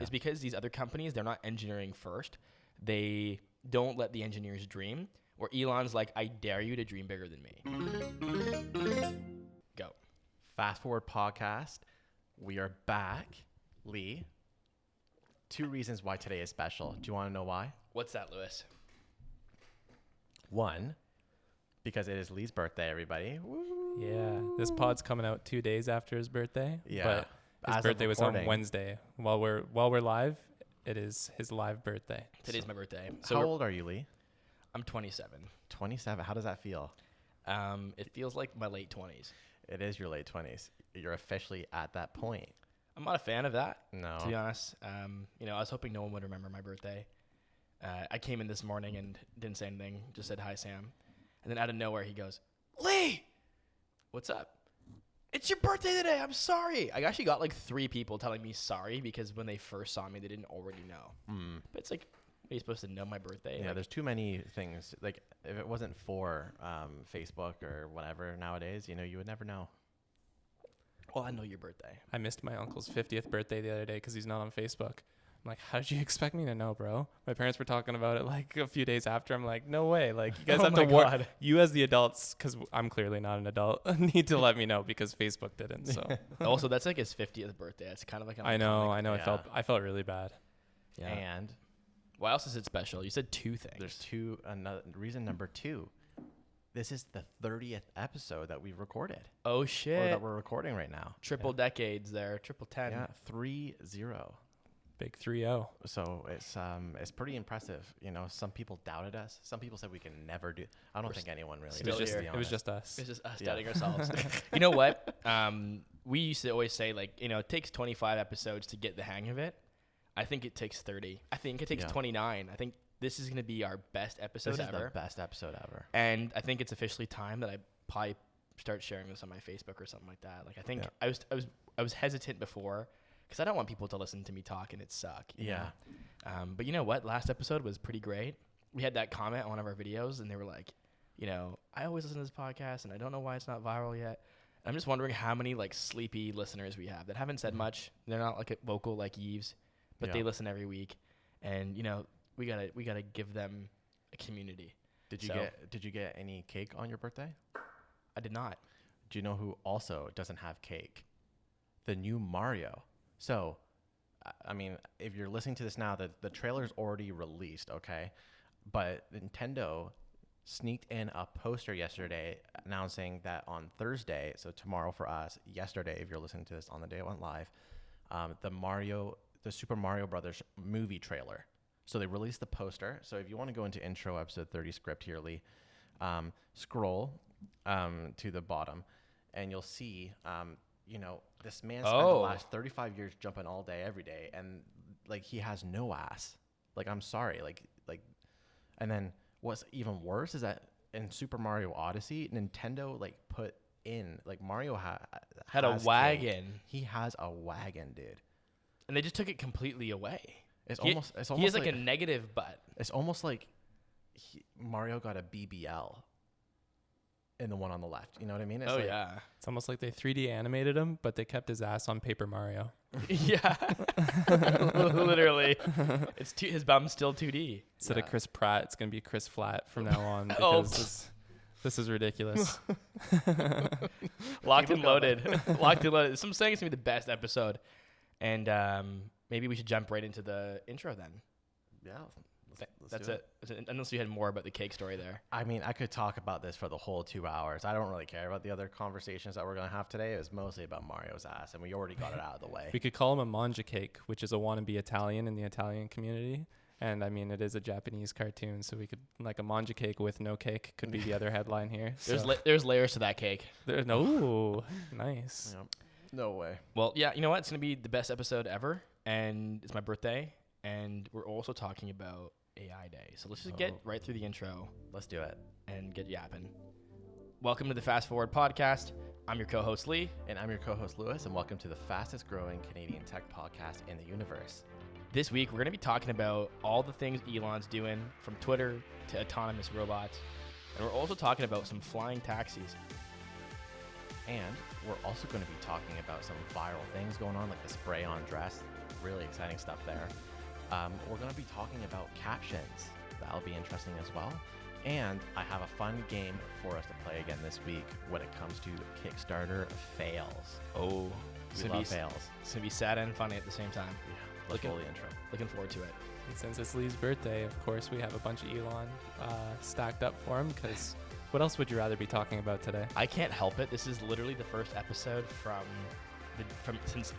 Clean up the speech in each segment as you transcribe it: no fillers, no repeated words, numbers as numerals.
is because these other companies, they're not engineering first. They don't let the engineers dream. Or Elon's like, I dare you to dream bigger than me. Go. Fast Forward Podcast. We are back. Lee, 2 reasons why today is special. Do you want to know why? What's that, Lewis? 1, because it is Lee's birthday, everybody. Woo. Yeah, this pod's coming out 2 days after his birthday. Yeah. But his birthday was on Wednesday. While we're live, it is his live birthday. Today's my birthday. So how old are you, Lee? I'm 27. 27. How does that feel? It feels like my late 20s. It is your late 20s. You're officially at that point. I'm not a fan of that. No. To be honest. I was hoping no one would remember my birthday. I came in this morning and didn't say anything. Just said, hi, Sam. And then out of nowhere, he goes, Lee, what's up? It's your birthday today. I'm sorry. I actually got like 3 people telling me sorry because when they first saw me, they didn't already know. But it's like, are you supposed to know my birthday? Yeah, like, there's too many things. Like, if it wasn't for Facebook or whatever nowadays, you would never know. Well, I know your birthday. I missed my uncle's 50th birthday the other day because he's not on Facebook. I'm like, how did you expect me to know, bro? My parents were talking about it like a few days after. I'm like, no way. Like, you guys have to work. You as the adults, because I'm clearly not an adult, need to let me know because Facebook didn't. So also, that's like his 50th birthday. It's kind of like I know. Yeah. I felt really bad. Yeah. And why else is it special? You said 2 things. there's another reason. Number 2. This is the 30th episode that we've recorded. Oh Or shit! that we're recording right now. Triple decades there. Triple 10. Yeah, 3-0. Big 3-0. So it's pretty impressive. Some people doubted us. Some people said we can never do. I don't think anyone really. still did, to be here. It was honest. just us. It's just us Yeah. doubting ourselves. You know what? We used to always say like, it takes 25 episodes to get the hang of it. I think it takes 30. I think it takes 29. I think this is going to be our best episode This is ever. the best episode ever. And I think it's officially time that I probably start sharing this on my Facebook or something like that. Like I think I was hesitant before because I don't want people to listen to me talk and it suck. you know? But you know what? Last episode was pretty great. We had that comment on one of our videos and they were like, I always listen to this podcast and I don't know why it's not viral yet. I'm just wondering how many like sleepy listeners we have that haven't said much. They're not like vocal like Yves, but they listen every week. And we gotta give them a community. Did you get any cake on your birthday? I did not. Do you know who also doesn't have cake? The new Mario. So, I mean, if you're listening to this now, the trailer's already released, okay? But Nintendo sneaked in a poster yesterday announcing that on Thursday, so tomorrow for us, yesterday, if you're listening to this on the day it went live, the Super Mario Brothers movie trailer. So they released the poster. So if you want to go into intro episode 30 script here, Lee, scroll to the bottom and you'll see, this man spent the last 35 years jumping all day, every day. And like, he has no ass. Like, I'm sorry. Like, and then what's even worse is that in Super Mario Odyssey, Nintendo put in Mario Had a wagon. Cake. He has a wagon, dude. And they just took it completely away. It's almost he has like a negative butt. It's almost like Mario got a BBL in the one on the left. You know what I mean? It's It's almost like they 3D animated him, but they kept his ass on Paper Mario. Yeah. Literally. His bum's still 2D. Instead of Chris Pratt, it's going to be Chris Flat from now on because this is ridiculous. Locked and loaded. Locked and loaded. Some saying it's going to be the best episode. And maybe we should jump right into the intro then. Yeah. That's it. Unless you had more about the cake story there. I mean, I could talk about this for the whole 2 hours. I don't really care about the other conversations that we're going to have today. It was mostly about Mario's ass, and we already got it out of the way. We could call him a manja cake, which is a wannabe Italian in the Italian community. And I mean, it is a Japanese cartoon, so we could, like, a manja cake with no cake could be the other headline here. There's layers to that cake. No, nice. Yep. No way. Well, yeah, you know what? It's going to be the best episode ever, and it's my birthday, and we're also talking about AI Day. So let's just get right through the intro. Let's do it. And get yapping. Welcome to the Fast Forward Podcast. I'm your co-host, Lee. And I'm your co-host, Lewis, and welcome to the fastest growing Canadian tech podcast in the universe. This week, we're going to be talking about all the things Elon's doing, from Twitter to autonomous robots. And we're also talking about some flying taxis. And we're also going to be talking about some viral things going on, like the spray-on dress. really exciting stuff there. We're going to be talking about captions. That'll be interesting as well. And I have a fun game for us to play again this week when it comes to Kickstarter fails. Oh, we love fails. It's going to be sad and funny at the same time. Yeah, let's roll the intro. Looking forward to it. And since it's Lee's birthday, of course, we have a bunch of Elon stacked up for him, because what else would you rather be talking about today? I can't help it. This is literally the first episode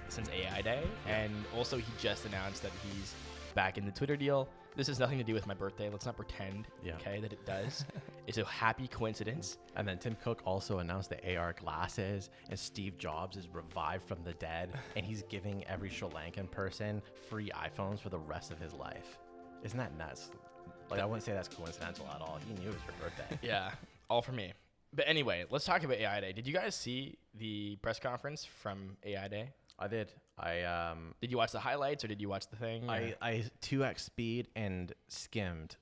since AI Day, and also he just announced that he's back in the Twitter deal. This has nothing to do with my birthday. Let's not pretend, okay, that it does. It's a happy coincidence. And then Tim Cook also announced the AR glasses, and Steve Jobs is revived from the dead, and he's giving every Sri Lankan person free iPhones for the rest of his life. Isn't that nuts? Like, I wouldn't say that's coincidental at all. He knew it was your birthday. Yeah, all for me. But anyway, let's talk about AI Day. Did you guys see the press conference from AI Day? I did. Did you watch the highlights or did you watch the thing? I 2x speed and skimmed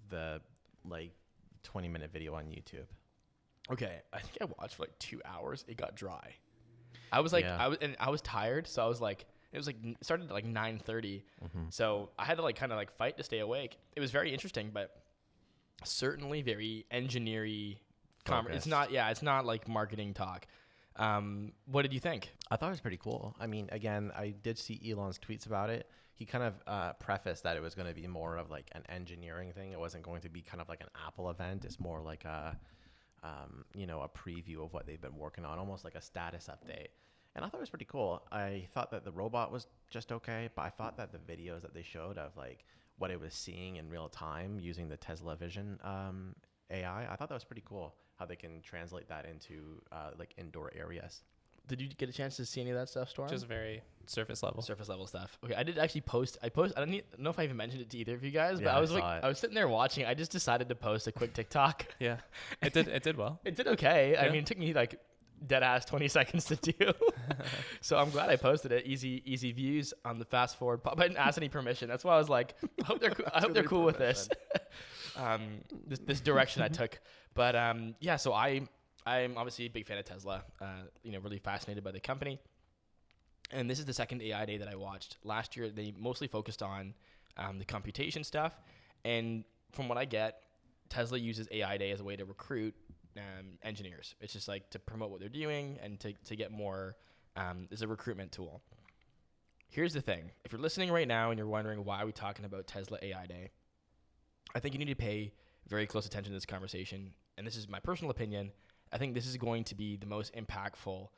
the 20-minute video on YouTube. Okay, I think I watched for 2 hours. It got dry. I was I was tired, so I was like, it started at 9:30, so I had to kind of fight to stay awake. It was very interesting, but certainly very engineering. It's not like marketing talk. What did you think? I thought it was pretty cool. I mean, again, I did see Elon's tweets about it. He kind of prefaced that it was going to be more of an engineering thing. It wasn't going to be kind of like an Apple event. It's more like a preview of what they've been working on, almost like a status update. And I thought it was pretty cool. I thought that the robot was just okay, but I thought that the videos that they showed of what it was seeing in real time using the Tesla Vision AI, I thought that was pretty cool. How they can translate that into indoor areas. Did you get a chance to see any of that stuff, Storm? Just very surface level stuff. Okay, I did actually post. I don't know if I even mentioned it to either of you guys, but I was sitting there watching. I just decided to post a quick TikTok. Yeah, it did well. It did okay. Yeah. I mean, it took me dead ass 20 seconds to do. So I'm glad I posted it. Easy views on the fast forward pop. I didn't ask any permission. That's why I was like, I hope they're cool with this. This direction I took. But so I'm obviously a big fan of Tesla. Really fascinated by the company. And this is the second AI Day that I watched. Last year they mostly focused on the computation stuff. And from what I get, Tesla uses AI Day as a way to recruit engineers. It's just to promote what they're doing and to get more as a recruitment tool. Here's the thing. If you're listening right now and you're wondering why are we talking about Tesla AI Day, I think you need to pay very close attention to this conversation. And this is my personal opinion. I think this is going to be the most impactful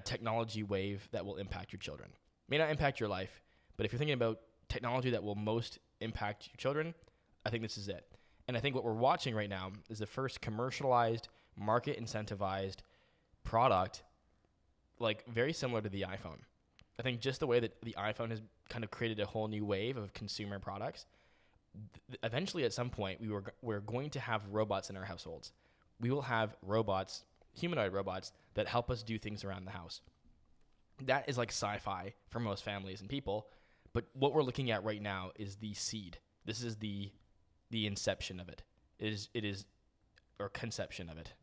technology wave that will impact your children. May not impact your life, but if you're thinking about technology that will most impact your children, I think this is it. And I think what we're watching right now is the first commercialized, market incentivized product, very similar to the iPhone. I think just the way that the iPhone has kind of created a whole new wave of consumer products, eventually at some point we're going to have robots in our households. We will have robots, humanoid robots, that help us do things around the house. That is sci-fi for most families and people, but what we're looking at right now is the seed. This is the inception of it. It is or conception of it.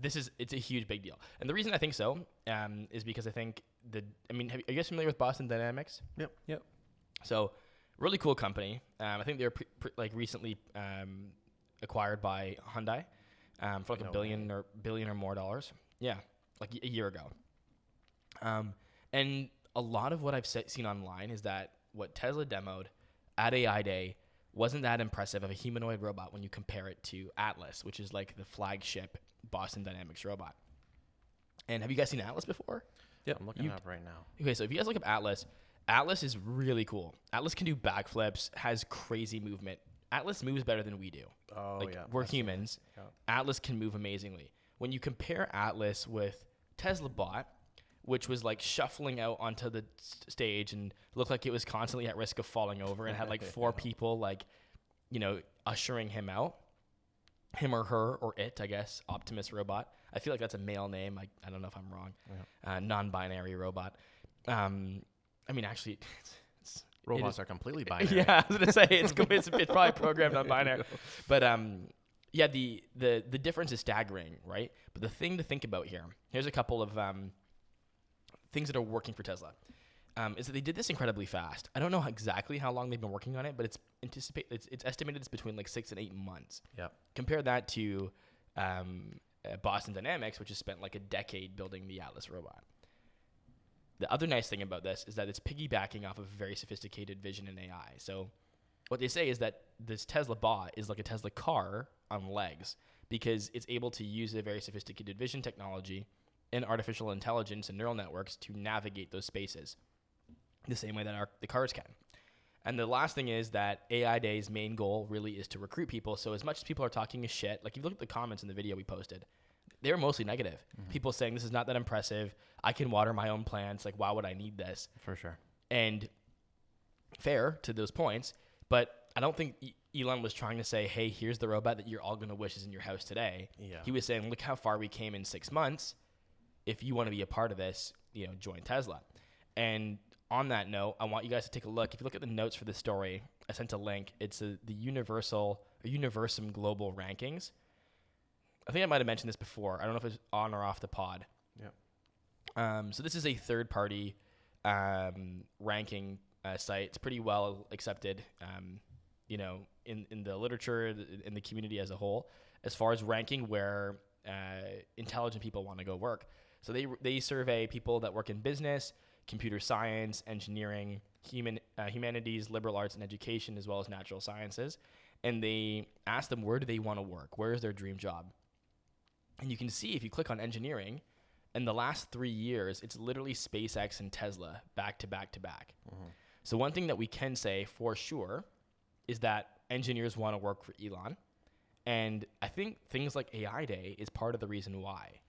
It's a huge big deal. And the reason I think so is because I think are you guys familiar with Boston Dynamics? Yep. So really cool company. I think they were recently acquired by Hyundai for $1 billion or more dollars. Yeah, a year ago. And a lot of what I've seen online is that what Tesla demoed at AI Day wasn't that impressive of a humanoid robot when you compare it to Atlas, which is the flagship Boston Dynamics robot. And have you guys seen Atlas before? Yeah, I'm looking it up right now. Okay, so if you guys look up Atlas is really cool. Atlas can do backflips, has crazy movement. Atlas moves better than we do. Oh, yeah. We're humans. Yeah. Atlas can move amazingly. When you compare Atlas with Tesla Bot, which was shuffling out onto the stage and looked like it was constantly at risk of falling over and had 4 people ushering him out, him or her or it, I guess, Optimus Robot. I feel like that's a male name. I don't know if I'm wrong. Yeah. Non-binary robot. Actually, robots are completely binary. Yeah, I was gonna say it's probably programmed non-binary. But the difference is staggering, right? But the thing to think about here's a couple of things that are working for Tesla. is that they did this incredibly fast. I don't know exactly how long they've been working on it, but it's estimated it's between like 6 and 8 months. Yeah. Compare that to Boston Dynamics, which has spent like a decade building the Atlas robot. The other nice thing about this is that it's piggybacking off of very sophisticated vision and AI. So what they say is that this Tesla bot is like a Tesla car on legs because it's able to use a very sophisticated vision technology and artificial intelligence and neural networks to navigate those spaces the same way that the cars can. And the last thing is that AI Day's main goal really is to recruit people. So as much as people are talking shit, like if you look at the comments in the video we posted, they were mostly negative. Mm-hmm. People saying this is not that impressive. I can water my own plants. Like, why would I need this? For sure. And fair to those points, but I don't think Elon was trying to say, hey, here's the robot that you're all going to wish is in your house today. Yeah. He was saying, look how far we came in 6 months. If you want to be a part of this, join Tesla. And on that note, I want you guys to take a look. If you look at the notes for this story, I sent a link. It's the Universum Global Rankings. I think I might have mentioned this before. I don't know if it's on or off the pod. Yeah. So this is a third-party ranking site. It's pretty well accepted, in the literature, in the community as a whole, as far as ranking where intelligent people want to go work. So they survey people that work in business, computer science, engineering, humanities, liberal arts and education, as well as natural sciences. And they ask them, where do they want to work? Where is their dream job? And you can see if you click on engineering, in the last 3 years, it's literally SpaceX and Tesla back to back to back. Mm-hmm. So one thing that we can say for sure is that engineers want to work for Elon. And I think things like AI Day is part of the reason why.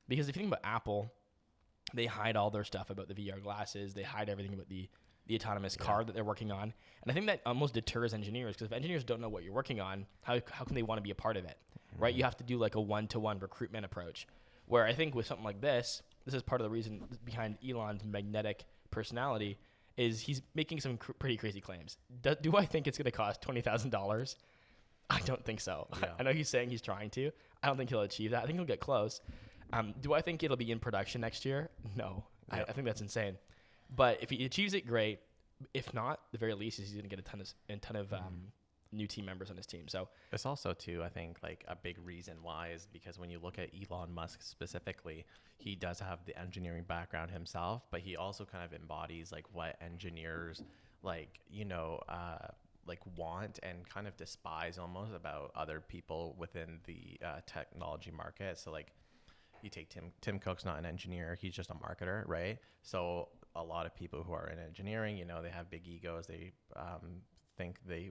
Because if you think about Apple, they hide all their stuff about the VR glasses. They hide everything about the autonomous car that they're working on. And I think that almost deters engineers, because if engineers don't know what you're working on, how can they want to be a part of it, right? You have to do like a one-to-one recruitment approach, where I think with something like this is part of the reason behind Elon's magnetic personality is he's making some pretty crazy claims. Do I think it's going to cost $20,000? I don't think so. Yeah. I know he's saying he's trying to. I don't think he'll achieve that. I think he'll get close. Do I think it'll be in production next year? No. Yeah. I think that's insane. But if he achieves it, great. If not, the very least is he's going to get a ton of new team members on his team. So it's also too, I think, like a big reason why is because when you look at Elon Musk specifically, he does have the engineering background himself, but he also kind of embodies like what engineers like want and kind of despise almost about other people within the technology market. So like you take Tim Cook's not an engineer, he's just a marketer, right? So a lot of people who are in engineering, they have big egos. They think they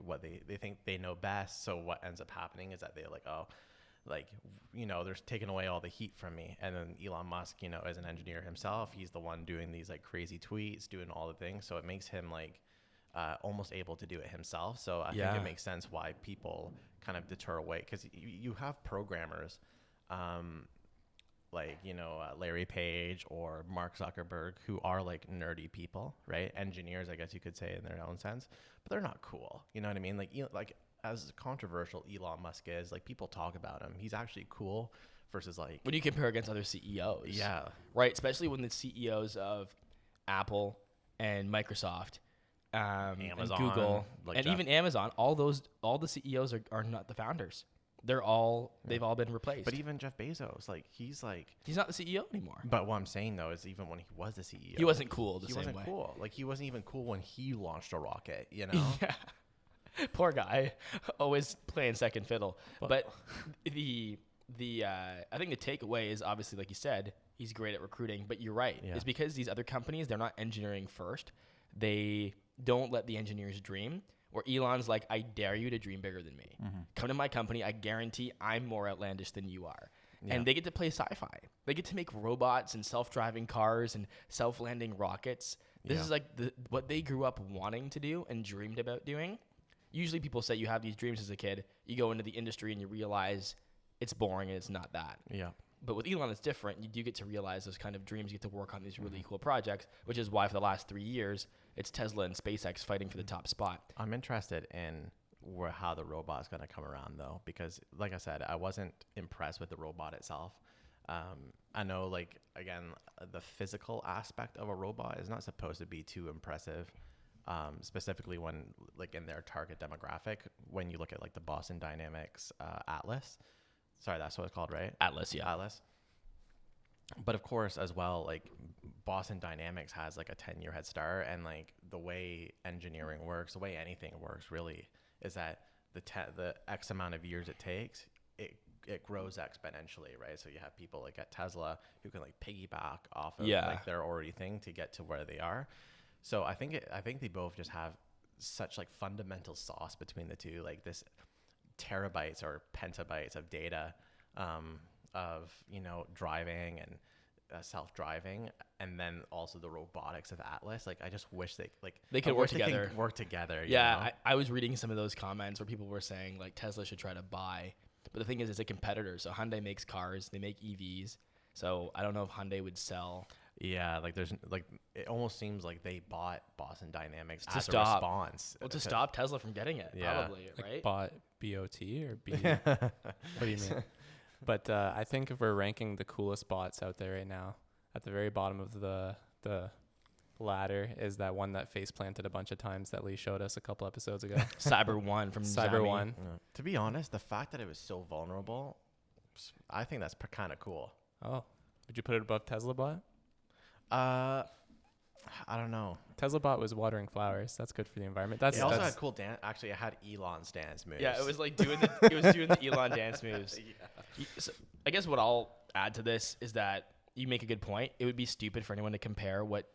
think they know best. So what ends up happening is that they're like, they're taking away all the heat from me. And then Elon Musk, as an engineer himself, he's the one doing these like crazy tweets, doing all the things. So it makes him like almost able to do it himself. So I think it makes sense why people kind of deter away, because you have programmers, Larry Page or Mark Zuckerberg, who are like nerdy people, right? Engineers, I guess you could say in their own sense, but they're not cool. You know what I mean? Like as controversial Elon Musk is, like people talk about him, he's actually cool versus like when you compare against other CEOs. Yeah. Right. Especially when the CEOs of Apple and Microsoft, Amazon, and Google, like and even Amazon, all the CEOs are not the founders. They've all been replaced. But even Jeff Bezos, he's not the CEO anymore. But what I'm saying though is even when he was the CEO, he wasn't cool the same way. He wasn't cool. Like he wasn't even cool when he launched a rocket, Yeah. Poor guy, always playing second fiddle. But I think the takeaway is obviously, like you said, he's great at recruiting. But you're right. Yeah. It's because these other companies, they're not engineering first. They don't let the engineers dream. Or Elon's like, I dare you to dream bigger than me. Mm-hmm. Come to my company. I guarantee I'm more outlandish than you are. Yeah. And they get to play sci-fi. They get to make robots and self-driving cars and self-landing rockets. This is like what they grew up wanting to do and dreamed about doing. Usually people say you have these dreams as a kid. You go into the industry and you realize it's boring and it's not that. Yeah. But with Elon, it's different. You do get to realize those kind of dreams. You get to work on these really cool projects, which is why for the last 3 years, it's Tesla and SpaceX fighting for the top spot. I'm interested in how the robot's going to come around, though, because like I said, I wasn't impressed with the robot itself. I know, like, again, the physical aspect of a robot is not supposed to be too impressive, specifically when, like, in their target demographic, when you look at, like, the Boston Dynamics Atlas. Sorry, that's what it's called, right? Atlas, yeah. Atlas. But of course, as well, like, Boston Dynamics has, like, a 10-year head start, and, like, the way engineering works, the way anything works, really, is that the X amount of years it takes, it grows exponentially, right? So you have people like at Tesla who can, like, piggyback off of like their already thing to get to where they are. So I think they both just have such, like, fundamental sauce between the two, like this terabytes or petabytes of data of, you know, driving and self-driving, and then also the robotics of Atlas. Like, I just wish they could work together. Work together. Yeah, I was reading some of those comments where people were saying, like, Tesla should try to buy. But the thing is, it's a competitor. So Hyundai makes cars, they make EVs. So I don't know if Hyundai would sell. Yeah, like, there's, like, it almost seems like they bought Boston Dynamics to as stop. a response. Well, to stop Tesla from getting it, probably, like, right? Bought BOT or B? What do you mean? But I think if we're ranking the coolest bots out there right now, at the very bottom of the ladder is that one that face planted a bunch of times that Lee showed us a couple episodes ago. Cyber One from Cyber Xiaomi. One. Yeah. To be honest, the fact that it was so vulnerable, I think that's kind of cool. Oh, would you put it above Tesla bot? I don't know. Tesla bot was watering flowers. That's good for the environment. It also had cool dance. Actually, it had Elon's dance moves. Yeah, it was like doing the Elon dance moves. Yeah. So I guess what I'll add to this is that you make a good point. It would be stupid for anyone to compare what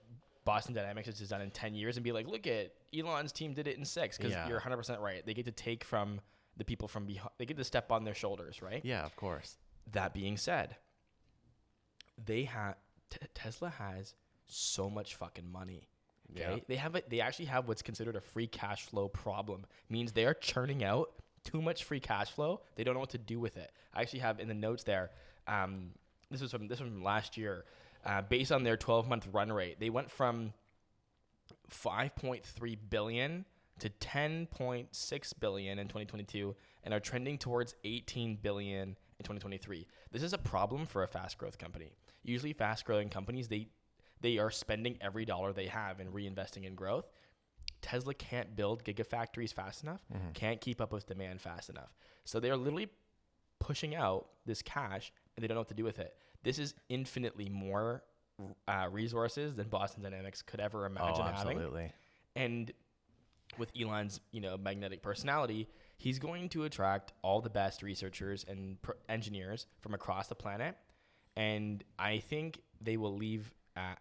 Boston Dynamics has done in 10 years and be like, look at Elon's team did it in 6, because you're 100% right. They get to take from the people from behind. They get to step on their shoulders, right? Yeah, of course. That being said, Tesla has so much fucking money. Okay? Yeah. They actually have what's considered a free cash flow problem. Means they are churning out too much free cash flow. They don't know what to do with it. I actually have in the notes there. This was from last year. Based on their 12-month run rate, they went from 5.3 billion to 10.6 billion in 2022 and are trending towards 18 billion in 2023. This is a problem for a fast growth company. Usually fast growing companies, they are spending every dollar they have and reinvesting in growth. Tesla can't build gigafactories fast enough, can't keep up with demand fast enough. So they're literally pushing out this cash and they don't know what to do with it. This is infinitely more resources than Boston Dynamics could ever imagine having. Absolutely. And with Elon's, magnetic personality, he's going to attract all the best researchers and engineers from across the planet. And I think they will leave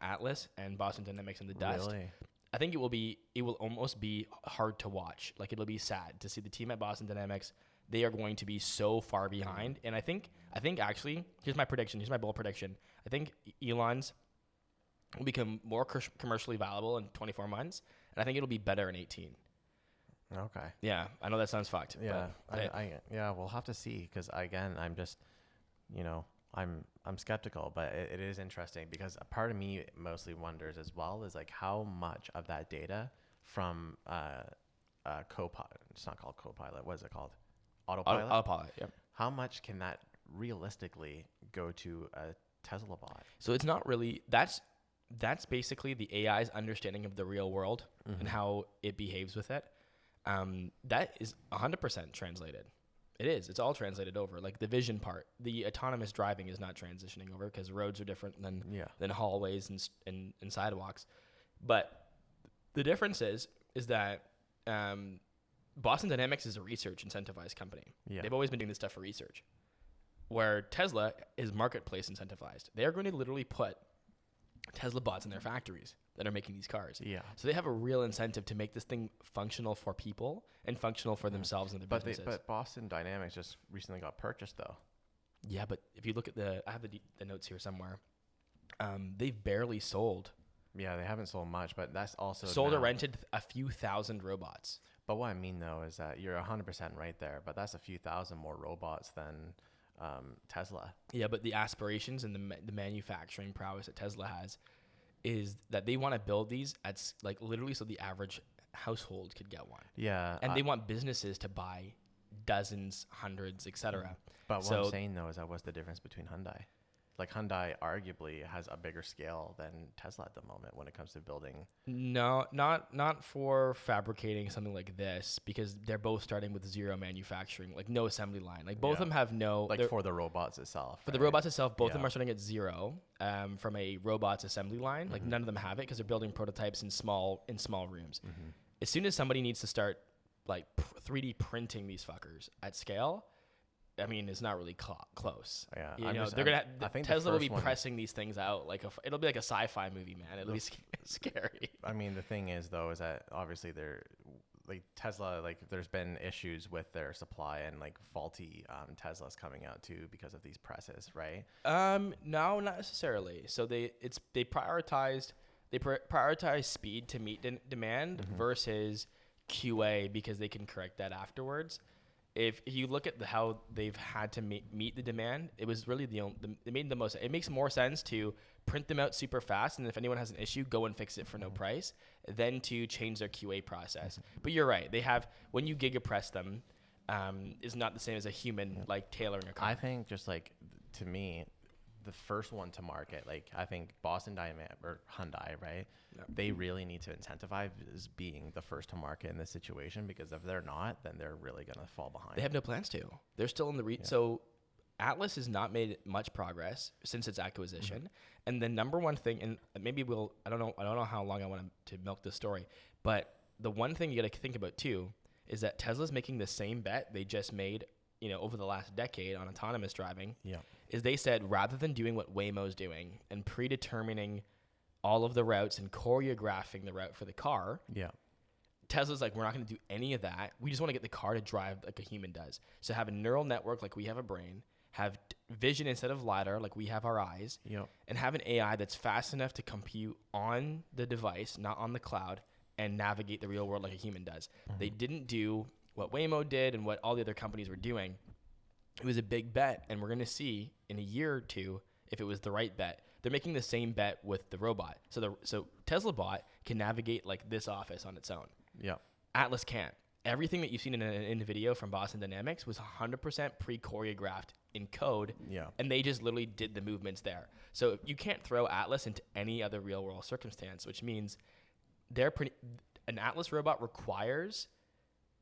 Atlas and Boston Dynamics in the dust. Really? I think it will almost be hard to watch. Like, it'll be sad to see the team at Boston Dynamics. They are going to be so far behind. And I think actually, here's my prediction. Here's my bold prediction. I think Elon's will become more commercially valuable in 24 months. And I think it'll be better in 18. Okay. Yeah. I know that sounds fucked. Yeah. We'll have to see. Because again, I'm just, I'm skeptical, but it is interesting because a part of me mostly wonders as well is, like, how much of that data from Copilot, it's not called Copilot, what is it called? Autopilot? Autopilot, yep. How much can that realistically go to a Tesla bot? So it's not really, that's basically the AI's understanding of the real world and how it behaves with it. That is 100% translated. It is. It's all translated over. Like the vision part, the autonomous driving is not transitioning over because roads are different than hallways and sidewalks. But the difference is that Boston Dynamics is a research incentivized company. Yeah. They've always been doing this stuff for research. Where Tesla is marketplace incentivized. They are going to literally put Tesla bots in their factories that are making these cars. Yeah. So they have a real incentive to make this thing functional for people and functional for themselves and their businesses. But Boston Dynamics just recently got purchased, though. Yeah, but if you look at I have the notes here somewhere. They've barely sold. Yeah, they haven't sold much, but that's also sold or rented a few thousand robots. But what I mean, though, is that you're 100% right there, but that's a few thousand more robots than Tesla. Yeah, but the aspirations and the manufacturing prowess that Tesla has is that they want to build these at like literally so the average household could get one. Yeah. And they want businesses to buy dozens, hundreds, etc. But what I'm saying, though, is that what's the difference between Hyundai? Like Hyundai arguably has a bigger scale than Tesla at the moment when it comes to building. No, not for fabricating something like this, because they're both starting with zero manufacturing, like no assembly line. Like both of them have no, like for the robots itself. For the robots itself, both of them are starting at zero from a robots assembly line. Like none of them have it because they're building prototypes in small rooms. As soon as somebody needs to start like 3D printing these fuckers at scale, I mean, it's not really close. Yeah, you know, they're gonna. I think Tesla will be pressing these things out like it'll be like a sci-fi movie, man. It'll be scary. I mean, the thing is though, is that obviously they're like Tesla. Like, there's been issues with their supply and like faulty Teslas coming out too because of these presses, right? No, not necessarily. So they prioritize speed to meet demand versus QA because they can correct that afterwards. If you look at how they've had to meet the demand, it was really it made the most. It makes more sense to print them out super fast, and if anyone has an issue, go and fix it for no price, than to change their QA process. But you're right; they have, when you gigapress them, is not the same as a human like tailoring a car. I think just like to me, the first one to market, like I think Boston Dynamics or Hyundai, right? Yep. They really need to incentivize being the first to market in this situation, because if they're not, then they're really going to fall behind. They have no plans to. They're still in the so Atlas has not made much progress since its acquisition. And the number one thing, and maybe I don't know how long I want to milk this story, but the one thing you got to think about too is that Tesla's making the same bet they just made, over the last decade on autonomous driving. Yeah. Is they said, rather than doing what Waymo's doing and predetermining all of the routes and choreographing the route for the car, Tesla's like, we're not going to do any of that. We just want to get the car to drive like a human does. So have a neural network like we have a brain, have vision instead of LiDAR like we have our eyes, and have an AI that's fast enough to compute on the device, not on the cloud, and navigate the real world like a human does. They didn't do what Waymo did and what all the other companies were doing. It was a big bet, and we're going to see in a year or two if it was the right bet. They're making the same bet with the robot. So Tesla bot can navigate like this office on its own. Yeah. Atlas can't. Everything that you've seen in the video from Boston Dynamics was 100% pre-choreographed in code, and they just literally did the movements there. So you can't throw Atlas into any other real-world circumstance, which means an Atlas robot requires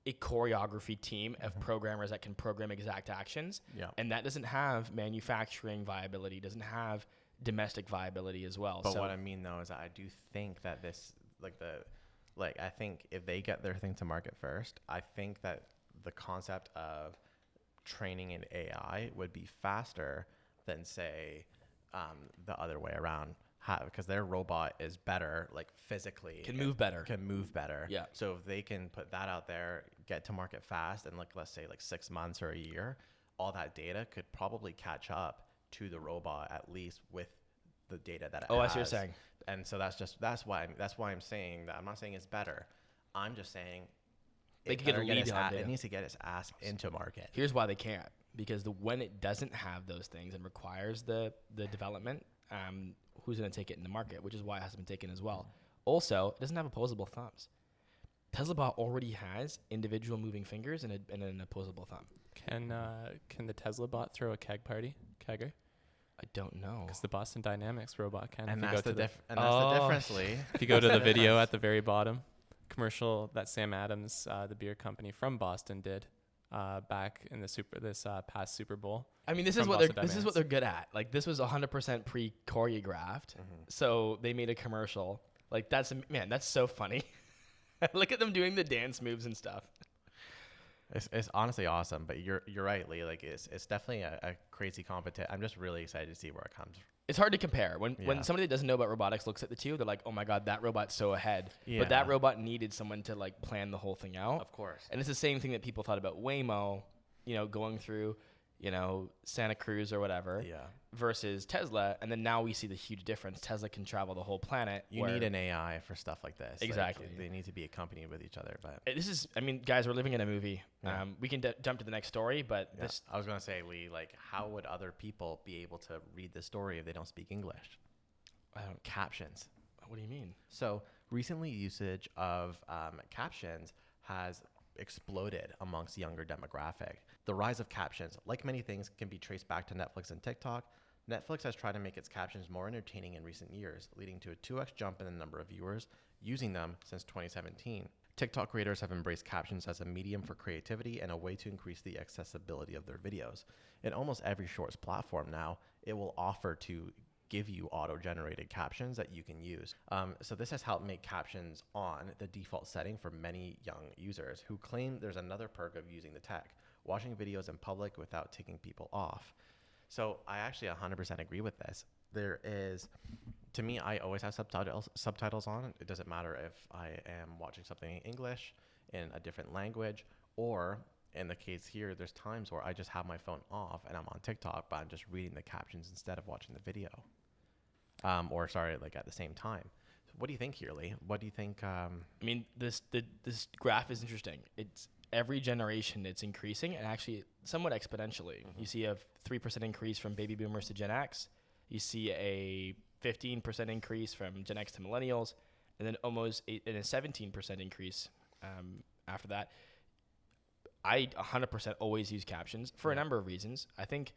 a choreography team of programmers that can program exact actions. Yeah. And that doesn't have manufacturing viability, doesn't have domestic viability as well. But what I mean though is that I do think that this, I think if they get their thing to market first, I think that the concept of training an AI would be faster than say the other way around. Because their robot is better, like physically. Can move better. Yeah. So if they can put that out there, get to market fast, and let's say 6 months or a year, all that data could probably catch up to the robot, at least with the data that it has. Oh, I see what you're saying. And so that's why I'm saying that. I'm not saying it's better. I'm just saying they could get a lead on it needs to get its ass into market. Here's why they can't. Because when it doesn't have those things and requires the development, who's going to take it in the market, which is why it hasn't been taken as well. Also, it doesn't have opposable thumbs. Tesla bot already has individual moving fingers and an opposable thumb. Can the Tesla bot throw a kegger? I don't know. Because the Boston Dynamics robot can. And that's the difference, Lee. If you go to the video at the very bottom, commercial that Sam Adams, the beer company from Boston, did back in this past Super Bowl. I mean, this is what they're good at. Like, this was 100% pre-choreographed. So they made a commercial. Like, that's so funny. Look at them doing the dance moves and stuff. It's honestly awesome, but you're right, Lee. Like, it's definitely a crazy competition. I'm just really excited to see where it comes. It's hard to compare. When somebody that doesn't know about robotics looks at the two, they're like, oh my God, that robot's so ahead. Yeah. But that robot needed someone to like plan the whole thing out. Of course. And it's the same thing that people thought about Waymo, going through, Santa Cruz or whatever, versus Tesla. And then now we see the huge difference. Tesla can travel the whole planet. You need an AI for stuff like this. Exactly. Like, they need to be accompanied with each other. But guys, we're living in a movie. Yeah. We can jump to the next story, but I was going to say, Lee, like, how would other people be able to read the story if they don't speak English? Captions. What do you mean? So recently usage of captions has exploded amongst younger demographic. The rise of captions, like many things, can be traced back to Netflix and TikTok. Netflix has tried to make its captions more entertaining in recent years, leading to a 2x jump in the number of viewers using them since 2017. TikTok creators have embraced captions as a medium for creativity and a way to increase the accessibility of their videos. In almost every Shorts platform now, it will offer to give you auto-generated captions that you can use. So this has helped make captions on the default setting for many young users who claim there's another perk of using the tech, watching videos in public without taking people off. So I actually 100% agree with this. There is, to me, I always have subtitles on. It doesn't matter if I am watching something in English, in a different language, or in the case here, there's times where I just have my phone off and I'm on TikTok, but I'm just reading the captions instead of watching the video. Like at the same time. So what do you think here, Lee? What do you think? I mean, this graph is interesting. It's every generation it's increasing, and actually somewhat exponentially. Mm-hmm. You see a 3% increase from baby boomers to Gen X. You see a 15% increase from Gen X to millennials, and then almost a 17% increase after that. I 100% always use captions for a number of reasons. I think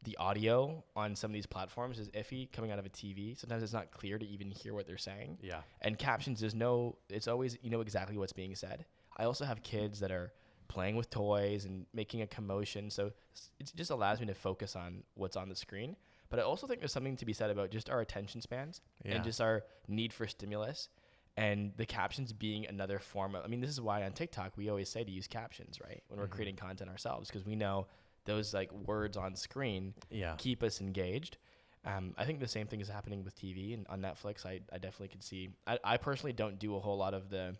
the audio on some of these platforms is iffy coming out of a TV. Sometimes it's not clear to even hear what they're saying. Yeah. And captions, it's always, exactly what's being said. I also have kids that are playing with toys and making a commotion. So it just allows me to focus on what's on the screen. But I also think there's something to be said about just our attention spans and just our need for stimulus, and the captions being another form of, this is why on TikTok we always say to use captions, right? When we're creating content ourselves, because we know those like words on screen keep us engaged. I think the same thing is happening with TV and on Netflix. I definitely could see, I personally don't do a whole lot of the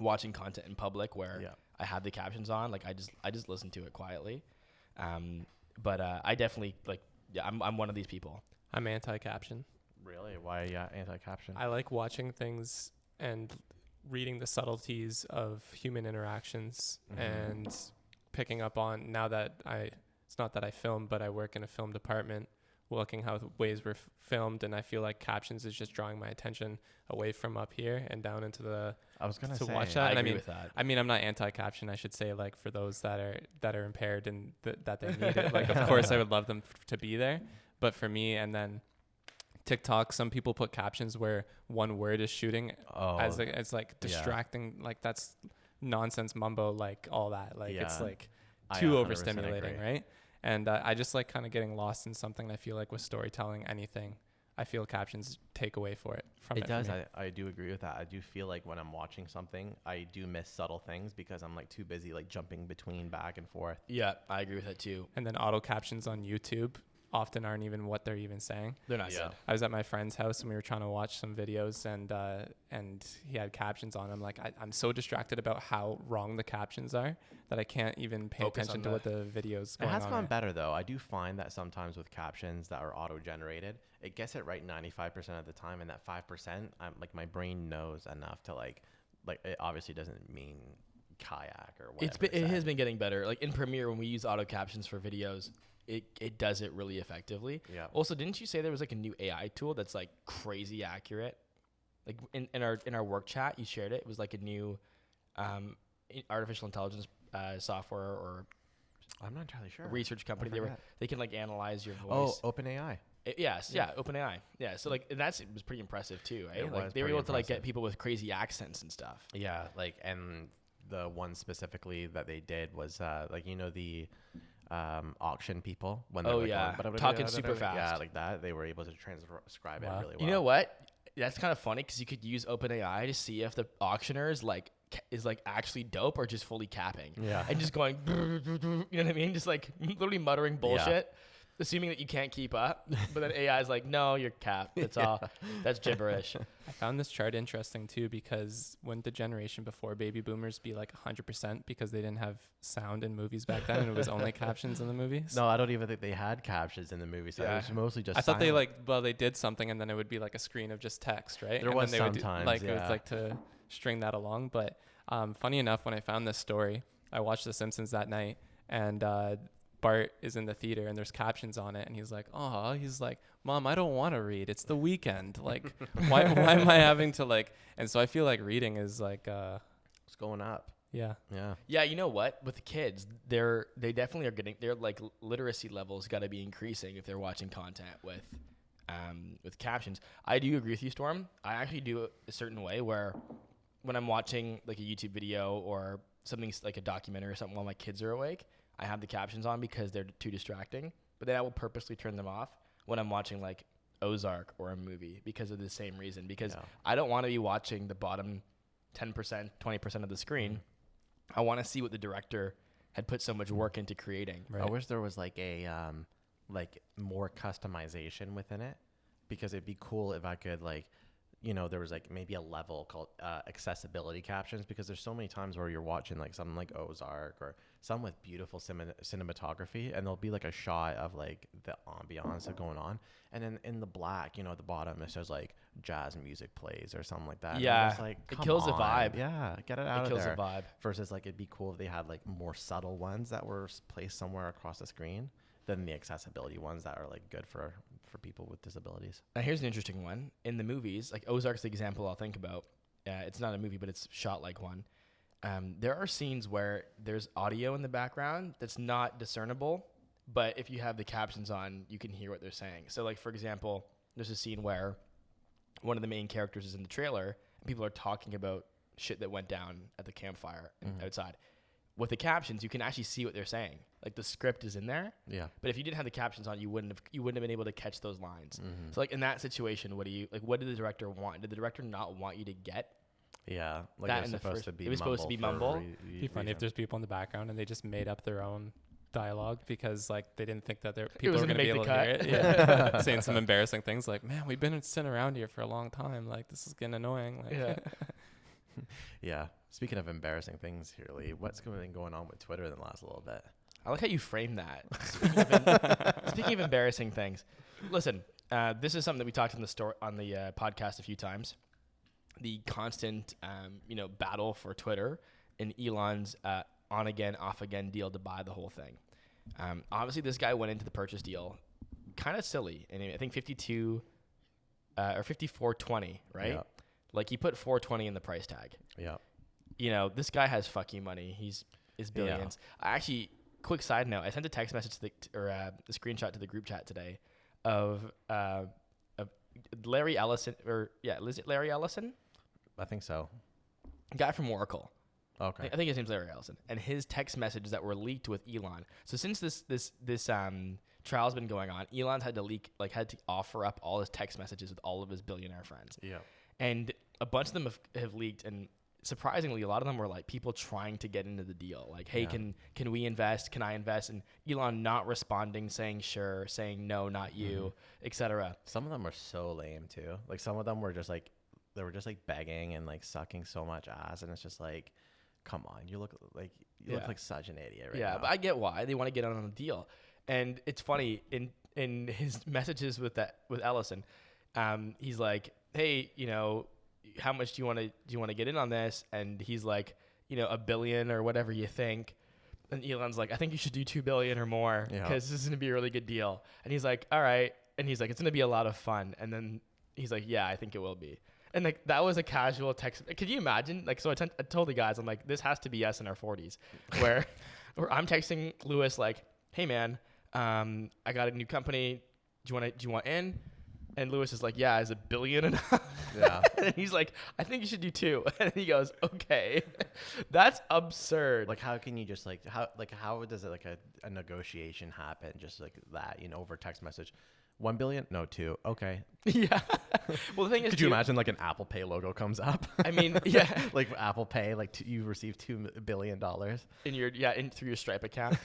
watching content in public where I have the captions on. Like I just listen to it quietly. But I definitely I'm one of these people. I'm anti-caption. Really? Why anti-caption? I like watching things and reading the subtleties of human interactions and picking up on, now that it's not that I film, but I work in a film department, looking how the ways were filmed, and I feel like captions is just drawing my attention away from up here and down into the. I was gonna say, watch that. I agree with that. I'm not anti-caption. I should say, like, for those that are impaired and that they need it. Like, of course, I would love them to be there, but for me, and then TikTok, some people put captions where one word is shooting as like distracting. Like, that's nonsense mumbo, like all that. Like it's like too overstimulating, right? And I just like kind of getting lost in something. I feel like with storytelling, anything, I feel captions take away from it. It does. I do agree with that. I do feel like when I'm watching something, I do miss subtle things because I'm like too busy like jumping between back and forth. Yeah, I agree with that too. And then auto captions on YouTube often aren't even what they're even saying. They're not good. I was at my friend's house and we were trying to watch some videos, and he had captions on. I'm like, I'm so distracted about how wrong the captions are that I can't even pay attention to what the video's going on. It has gone better though. I do find that sometimes with captions that are auto-generated, it gets it right 95% of the time, and that 5%, I'm like, my brain knows enough to like it obviously doesn't mean kayak or whatever. It has been getting better. Like in Premiere, when we use auto captions for videos, it does it really effectively. Yeah. Also, didn't you say there was like a new AI tool that's like crazy accurate? Like in our work chat, you shared it. It was like a new artificial intelligence software, or I'm not entirely sure, research company. They can like analyze your voice. Oh, OpenAI. OpenAI. Yeah, so like it was pretty impressive too, right? Like they were able to like get people with crazy accents and stuff. Yeah, like, and the one specifically that they did was like, you know, the auction people when talking super fast. Yeah, like that. They were able to transcribe it really well. You know what? That's kind of funny because you could use OpenAI to see if the auctioneer is like actually dope or just fully capping. Yeah, and just going, you know what I mean? Just like literally muttering bullshit. Yeah. Assuming that you can't keep up, but then AI is like, no, you're capped. That's all. That's gibberish. I found this chart interesting too, because wouldn't the generation before baby boomers be like 100% because they didn't have sound in movies back then and it was only captions in the movies? No, I don't even think they had captions in the movies. Yeah. It was mostly just thought they did something and then it would be like a screen of just text, right? There was sometimes, it was like to string that along. But funny enough, when I found this story, I watched The Simpsons that night, and Bart is in the theater and there's captions on it, and he's like, Mom, I don't want to read. It's the weekend. Like, why am I having to like? And so I feel like reading is like, it's going up. Yeah. Yeah, you know what? With the kids, they definitely are getting their like literacy levels got to be increasing if they're watching content with captions. I do agree with you, Storm. I actually do a certain way where when I'm watching like a YouTube video or something like a documentary or something while my kids are awake, I have the captions on because they're too distracting. But then I will purposely turn them off when I'm watching like Ozark or a movie because of the same reason. Because I don't want to be watching the bottom 10%, 20% of the screen. I want to see what the director had put so much work into creating. Right. I wish there was like a like more customization within it, because it'd be cool if I could like, there was like maybe a level called accessibility captions, because there's so many times where you're watching like something like Ozark or some with beautiful cinematography, and there'll be like a shot of like the ambiance of going on, and then in the black, at the bottom it says like jazz music plays or something like that. Yeah, and like, it kills the vibe. Yeah, get it out of there. It kills the vibe. Versus like it'd be cool if they had like more subtle ones that were placed somewhere across the screen than the accessibility ones that are like good for people with disabilities. Now here's an interesting one. In the movies, like Ozark's the example I'll think about. It's not a movie, but it's shot like one. There are scenes where there's audio in the background that's not discernible, but if you have the captions on, you can hear what they're saying. So like, for example, there's a scene where one of the main characters is in the trailer and people are talking about shit that went down at the campfire outside. With the captions, you can actually see what they're saying. Like the script is in there. Yeah. But if you didn't have the captions on, you wouldn't have been able to catch those lines. So like in that situation, what did the director want? Did the director not want you to get? Yeah, like that it was supposed to be mumble. It'd be funny if there's people in the background and they just made up their own dialogue because like they didn't think that people were going to be able to hear it. Yeah. Saying some embarrassing things like, "Man, we've been sitting around here for a long time. Like this is getting annoying." Like, yeah. Yeah. Speaking of embarrassing things here, Lee, what's been going on with Twitter in the last little bit? I like how you frame that. Speaking of embarrassing things, listen, this is something that we talked on the podcast a few times. The constant, battle for Twitter and Elon's on again, off again deal to buy the whole thing. Obviously, this guy went into the purchase deal kind of silly, and I think 52 or 54.20, right? Yeah. Like he put 420 in the price tag. Yeah. This guy has fuck you money. He's billions. Yeah. I actually, quick side note, I sent a text message a screenshot to the group chat today of Larry Ellison, is it Larry Ellison? I think so. Guy from Oracle. Okay. I think his name's Larry Ellison, and his text messages that were leaked with Elon. So since this trial's been going on, Elon's had to offer up all his text messages with all of his billionaire friends. Yeah. And a bunch of them have leaked, and surprisingly, a lot of them were like people trying to get into the deal. Like, hey, can we invest? Can I invest? And Elon not responding, saying sure, saying no, not you, etc. Some of them are so lame too. Like some of them were just like, they were just like begging and like sucking so much ass, and it's just like, come on, you look like such an idiot right now. Yeah, but I get why they want to get on a deal. And it's funny in his messages with Ellison, he's like, hey, how much do you want to get in on this? And he's like, $1 billion or whatever you think. And Elon's like, I think you should do $2 billion or more because this is gonna be a really good deal. And he's like, all right. And he's like, it's gonna be a lot of fun. And then he's like, yeah, I think it will be. And like that was a casual text. Could you imagine? Like, so I told the guys, I'm like, this has to be us in our 40s, where I'm texting Lewis like, hey man, I got a new company. Do you want in? And Lewis is like, yeah, is $1 billion enough? Yeah. And he's like, I think you should do 2. And he goes, okay. That's absurd. Like, how can you just how does it like a negotiation happen just like that, over text message? 1 billion? No, 2. Okay. Yeah. Well, the thing is, could you imagine like an Apple Pay logo comes up? I mean, yeah. Like Apple Pay, like you receive $2 billion through your Stripe account.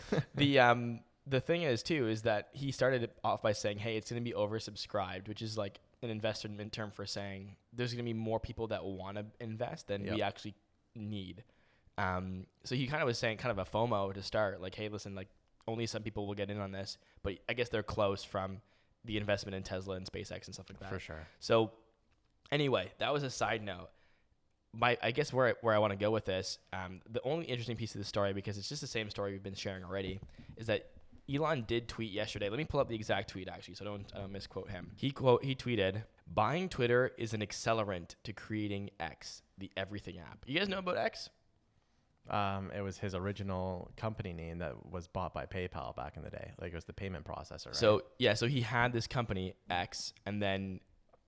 The thing is too is that he started it off by saying, hey, it's going to be oversubscribed, which is like an investment term for saying there's going to be more people that want to invest than we actually need. So he kind of was saying kind of a FOMO to start, like, hey, listen, like only some people will get in on this, but I guess they're close from the investment in Tesla and SpaceX and stuff like that. For sure. So anyway, that was a side note. I guess where I want to go with this, the only interesting piece of the story, because it's just the same story we've been sharing already, is that Elon did tweet yesterday. Let me pull up the exact tweet actually, so I don't misquote him. He tweeted, "Buying Twitter is an accelerant to creating X, the everything app." You guys know about X? It was his original company name that was bought by PayPal back in the day. Like, it was the payment processor, right? So he had this company X, and then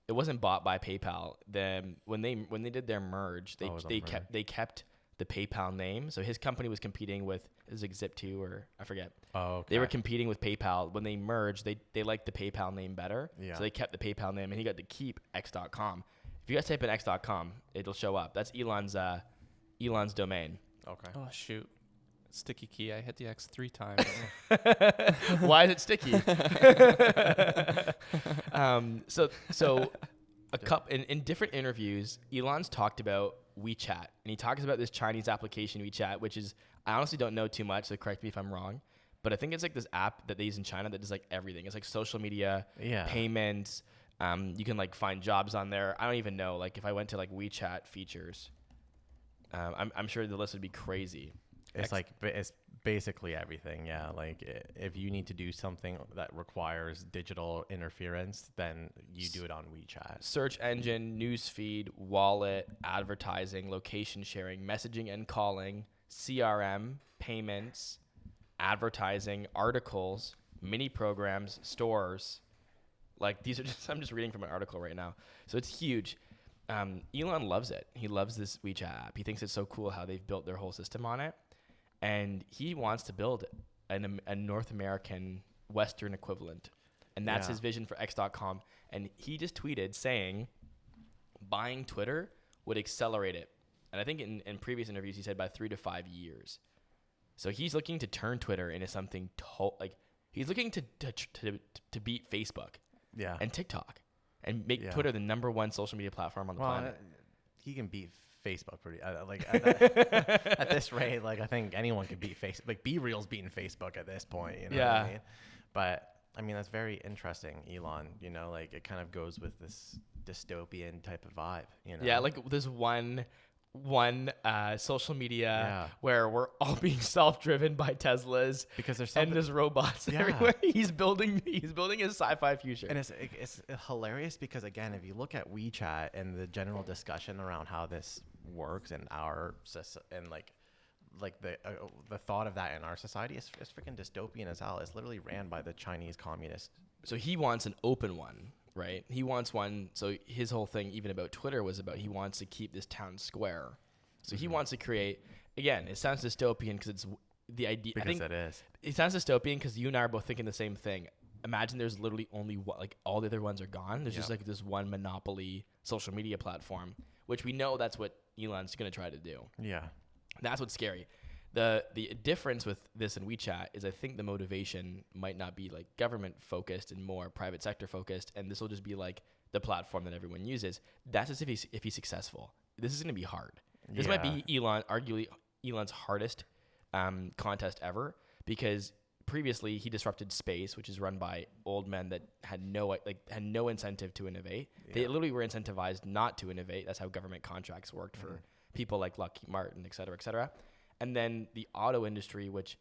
it wasn't bought by PayPal. Then when they did their merge, they kept the PayPal name. So his company was competing with Zip2 or I forget. Oh, okay. They were competing with PayPal. When they merged, they liked the PayPal name better. Yeah. So they kept the PayPal name, and he got to keep X.com. If you guys type in X.com, it'll show up. That's Elon's domain. Okay. Oh shoot. Sticky key. I hit the X 3 times. Why is it sticky? In different interviews, Elon's talked about WeChat, and he talks about this Chinese application WeChat, which is, I honestly don't know too much, so correct me if I'm wrong, but I think it's like this app that they use in China that does like everything. It's like social media, payments. You can like find jobs on there. I don't even know. Like if I went to like WeChat features, I'm sure the list would be crazy. It's basically everything. Yeah. Like if you need to do something that requires digital interference, then you do it on WeChat. Search engine, newsfeed, wallet, advertising, location sharing, messaging and calling, CRM, payments, advertising, articles, mini programs, stores. Like these are just, I'm just reading from an article right now. So it's huge. Elon loves it. He loves this WeChat app. He thinks it's so cool how they've built their whole system on it. And he wants to build a North American Western equivalent. And that's his vision for X.com. And he just tweeted saying buying Twitter would accelerate it. And I think in previous interviews, he said by 3 to 5 years. So he's looking to turn Twitter into something he's looking to beat Facebook and TikTok and make Twitter the #1 social media platform on the planet. He can beat Facebook pretty at this rate. Like I think anyone could beat Facebook. Like BeReal's beating Facebook at this point. You know what I mean? But I mean that's very interesting, Elon. You know, like it kind of goes with this dystopian type of vibe. You know? Yeah, like this one social media where we're all being self-driven by Teslas because there's robots everywhere. He's building his sci-fi future, and it's hilarious because again, if you look at WeChat and the general discussion around how this works in our and like the thought of that in our society is freaking dystopian as hell. It's literally ran by the Chinese communists. So he wants an open one. Right. He wants one. So his whole thing, even about Twitter, was about he wants to keep this town square. So he wants to create, again, it sounds dystopian because it's the idea. Because it is. It sounds dystopian because you and I are both thinking the same thing. Imagine there's literally only one, like all the other ones are gone. There's just like this one monopoly social media platform, which we know that's what Elon's going to try to do. Yeah. That's what's scary. The difference with this and WeChat is I think the motivation might not be like government focused and more private sector focused, and this will just be like the platform that everyone uses. That's just if he's successful. This is going to be hard. This might be arguably Elon's hardest contest ever because previously he disrupted space, which is run by old men that had no incentive to innovate. They literally were incentivized not to innovate. That's how government contracts worked for people like Lockheed Martin, et cetera, et cetera. And then the auto industry, which,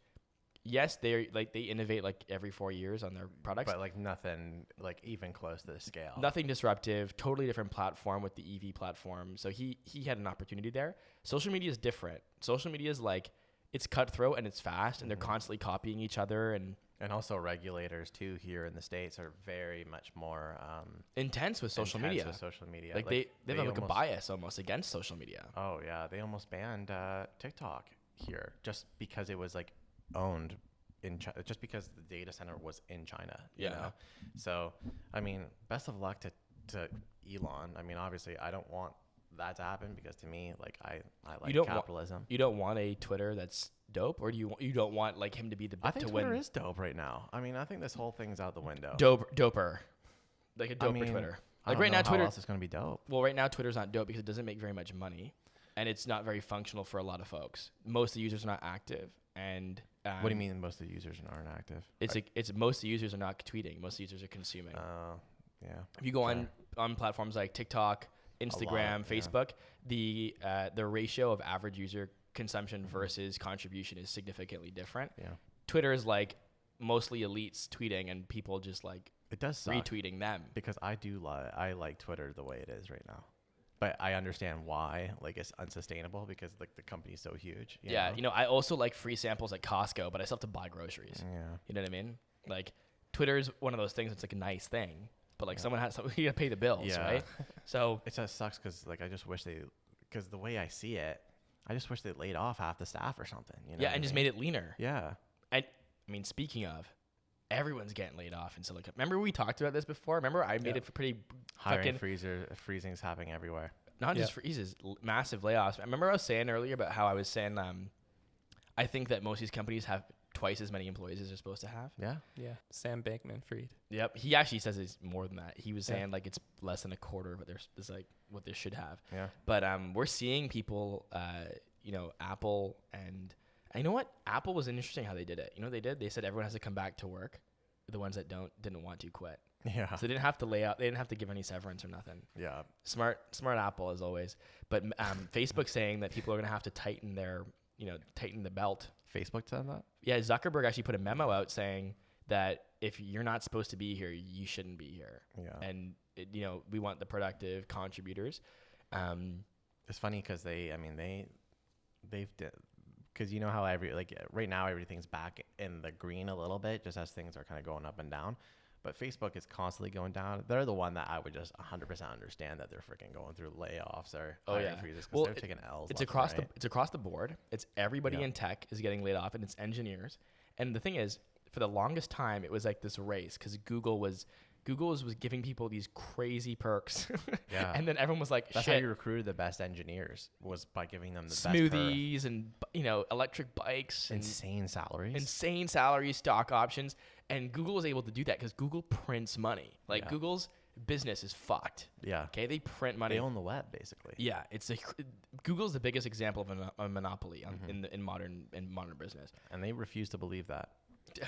yes, they innovate like every 4 years on their products. But like nothing like even close to the scale. Nothing disruptive, totally different platform with the EV platform. So he had an opportunity there. Social media is different. Social media is like, it's cutthroat and it's fast and they're constantly copying each other. And also regulators too here in the States are very much more intense with social media. Like they have like a bias almost against social media. Oh yeah, they almost banned TikTok here just because it was like owned in China, just because the data center was in China. You know? So I mean, best of luck to Elon. I mean, obviously, I don't want that to happen because to me, like I like capitalism. You don't want a Twitter that's dope, or you don't want like him to be the I think to Twitter win. is dope right now. I mean, I think this whole thing's out the window. Doper, like a doper Twitter. Like right now, Twitter. How else is going to be dope? Well, right now Twitter's not dope because it doesn't make very much money, and it's not very functional for a lot of folks. Most of the users are not active, and what do you mean most of the users aren't active? It's most of the users are not tweeting. Most of the users are consuming. Yeah. If you go on platforms like TikTok, Instagram, Facebook, the ratio of average user consumption versus contribution is significantly different. Yeah. Twitter is like mostly elites tweeting and people just like it does suck retweeting them because I like Twitter the way it is right now. But I understand why, like, it's unsustainable because like the company's so huge. You know? You know, I also like free samples at Costco, but I still have to buy groceries. Yeah. You know what I mean? Like, Twitter's one of those things that's like a nice thing, but like someone has you gotta pay the bills, right? So it just sucks because like I just wish because the way I see it, I just wish they laid off half the staff or something. You know and just made it leaner. Yeah. I mean, speaking of, everyone's getting laid off in Silicon. Remember we talked about this before? Remember I made it for pretty hiring freezing's happening everywhere. Not just freezes, massive layoffs. I remember I was saying earlier about how I was saying I think that most of these companies have twice as many employees as they're supposed to have. Yeah. Sam Bankman-Fried. Yep. He actually says it's more than that. He was saying like it's less than a quarter of what they should have. Yeah. But we're seeing people, you know, Apple and you know what? Apple was interesting how they did it. You know what they did? They said everyone has to come back to work. The ones that didn't want to quit. Yeah. So they didn't have to lay out. They didn't have to give any severance or nothing. Yeah. Smart Apple as always. But Facebook saying that people are going to have to tighten the belt. Facebook said that? Yeah. Zuckerberg actually put a memo out saying that if you're not supposed to be here, you shouldn't be here. Yeah. And you know, we want the productive contributors. It's funny because they've because you know how right now everything's back in the green a little bit just as things are kind of going up and down. But Facebook is constantly going down. They're the one that I would just 100% understand that they're freaking going through layoffs or hiring freezes because they're taking L's. It's across the board. It's everybody in tech is getting laid off, and it's engineers. And the thing is, for the longest time, it was like this race because Google was giving people these crazy perks. Yeah. And then everyone was like, that's how you recruited the best engineers, was by giving them the smoothies best and, you know, electric bikes. Insane salaries, stock options. And Google was able to do that because Google prints money. Like Google's business is fucked. Yeah. Okay. They print money. They own the web basically. Yeah. Google's the biggest example of a monopoly in modern business. And they refuse to believe that.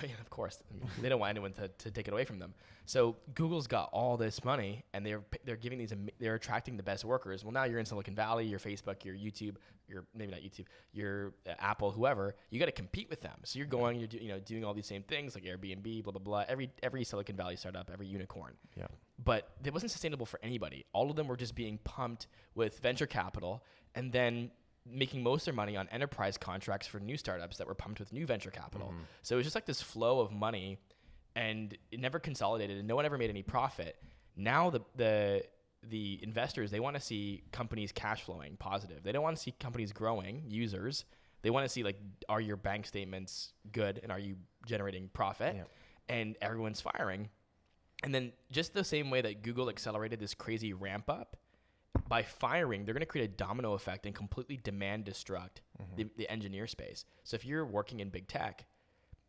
Yeah, of course, they don't want anyone to take it away from them. So Google's got all this money, and they're giving they're attracting the best workers. Well, now you're in Silicon Valley, your Facebook, your YouTube, your maybe not YouTube, your Apple, whoever. You got to compete with them. So you're going, doing all these same things like Airbnb, blah blah blah. Every Silicon Valley startup, every unicorn. Yeah. But it wasn't sustainable for anybody. All of them were just being pumped with venture capital, and then making most of their money on enterprise contracts for new startups that were pumped with new venture capital. Mm-hmm. So it was just like this flow of money, and it never consolidated, and no one ever made any profit. Now the investors, they want to see companies cash flowing positive. They don't want to see companies growing users. They want to see, like, are your bank statements good and are you generating profit? Yeah. And everyone's firing. And then just the same way that Google accelerated this crazy ramp up, by firing, they're going to create a domino effect and completely demand destruct the engineer space. So if you're working in big tech,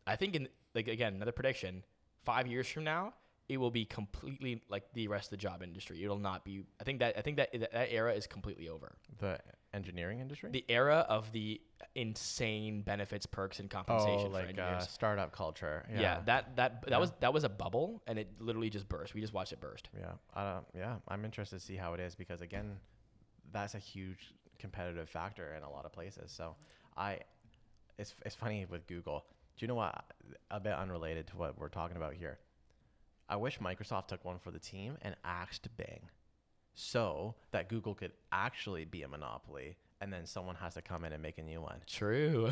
I think again, another prediction, 5 years from now, it will be completely like the rest of the job industry. It'll not be. I think that era is completely over. The engineering industry. The era of the insane benefits, perks, and compensation for engineers. Startup culture. Yeah. That was a bubble, and it literally just burst. We just watched it burst. Yeah. I'm interested to see how it is because again, that's a huge competitive factor in a lot of places. So it's funny with Google. Do you know what? A bit unrelated to what we're talking about here. I wish Microsoft took one for the team and axed Bing so that Google could actually be a monopoly and then someone has to come in and make a new one. True.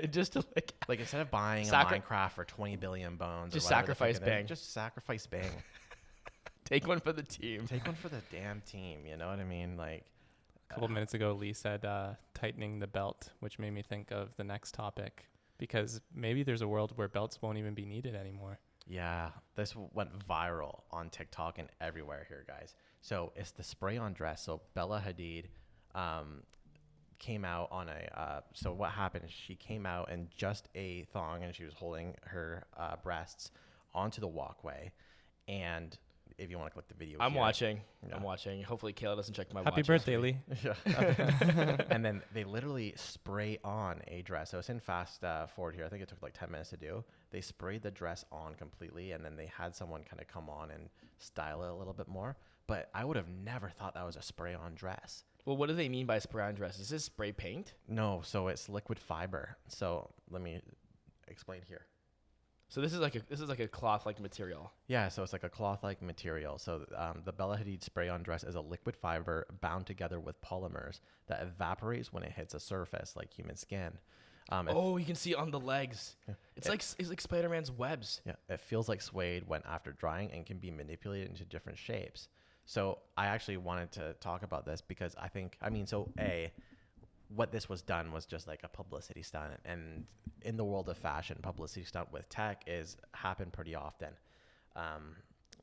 Just to like instead of buying a Minecraft for 20 billion bones, just sacrifice Bing. Just sacrifice Bing. Take one for the team. Take one for the damn team. You know what I mean? Like a couple minutes ago, Lee said tightening the belt, which made me think of the next topic because maybe there's a world where belts won't even be needed anymore. Yeah, this went viral on TikTok and everywhere here, guys. So it's the spray-on dress. So Bella Hadid came out on so what happened is she came out in just a thong and she was holding her breasts onto the walkway. And if you want to click the video I'm watching. Hopefully Kayla doesn't check my watch. Happy birthday, Lee. And then they literally spray on a dress. So it's in fast forward here. I think it took like 10 minutes to do. They sprayed the dress on completely, and then they had someone kind of come on and style it a little bit more. But I would have never thought that was a spray-on dress. Well, what do they mean by spray-on dress? Is this spray paint? No, so it's liquid fiber. So let me explain here. So this is like a cloth-like material. Yeah, so it's like a cloth-like material. So the Bella Hadid spray-on dress is a liquid fiber bound together with polymers that evaporates when it hits a surface, like human skin. You can see on the legs. Yeah. It's like Spider-Man's webs. Yeah, it feels like suede when after drying and can be manipulated into different shapes. So I actually wanted to talk about this because what this was done was just like a publicity stunt, and in the world of fashion, publicity stunt with tech happened pretty often.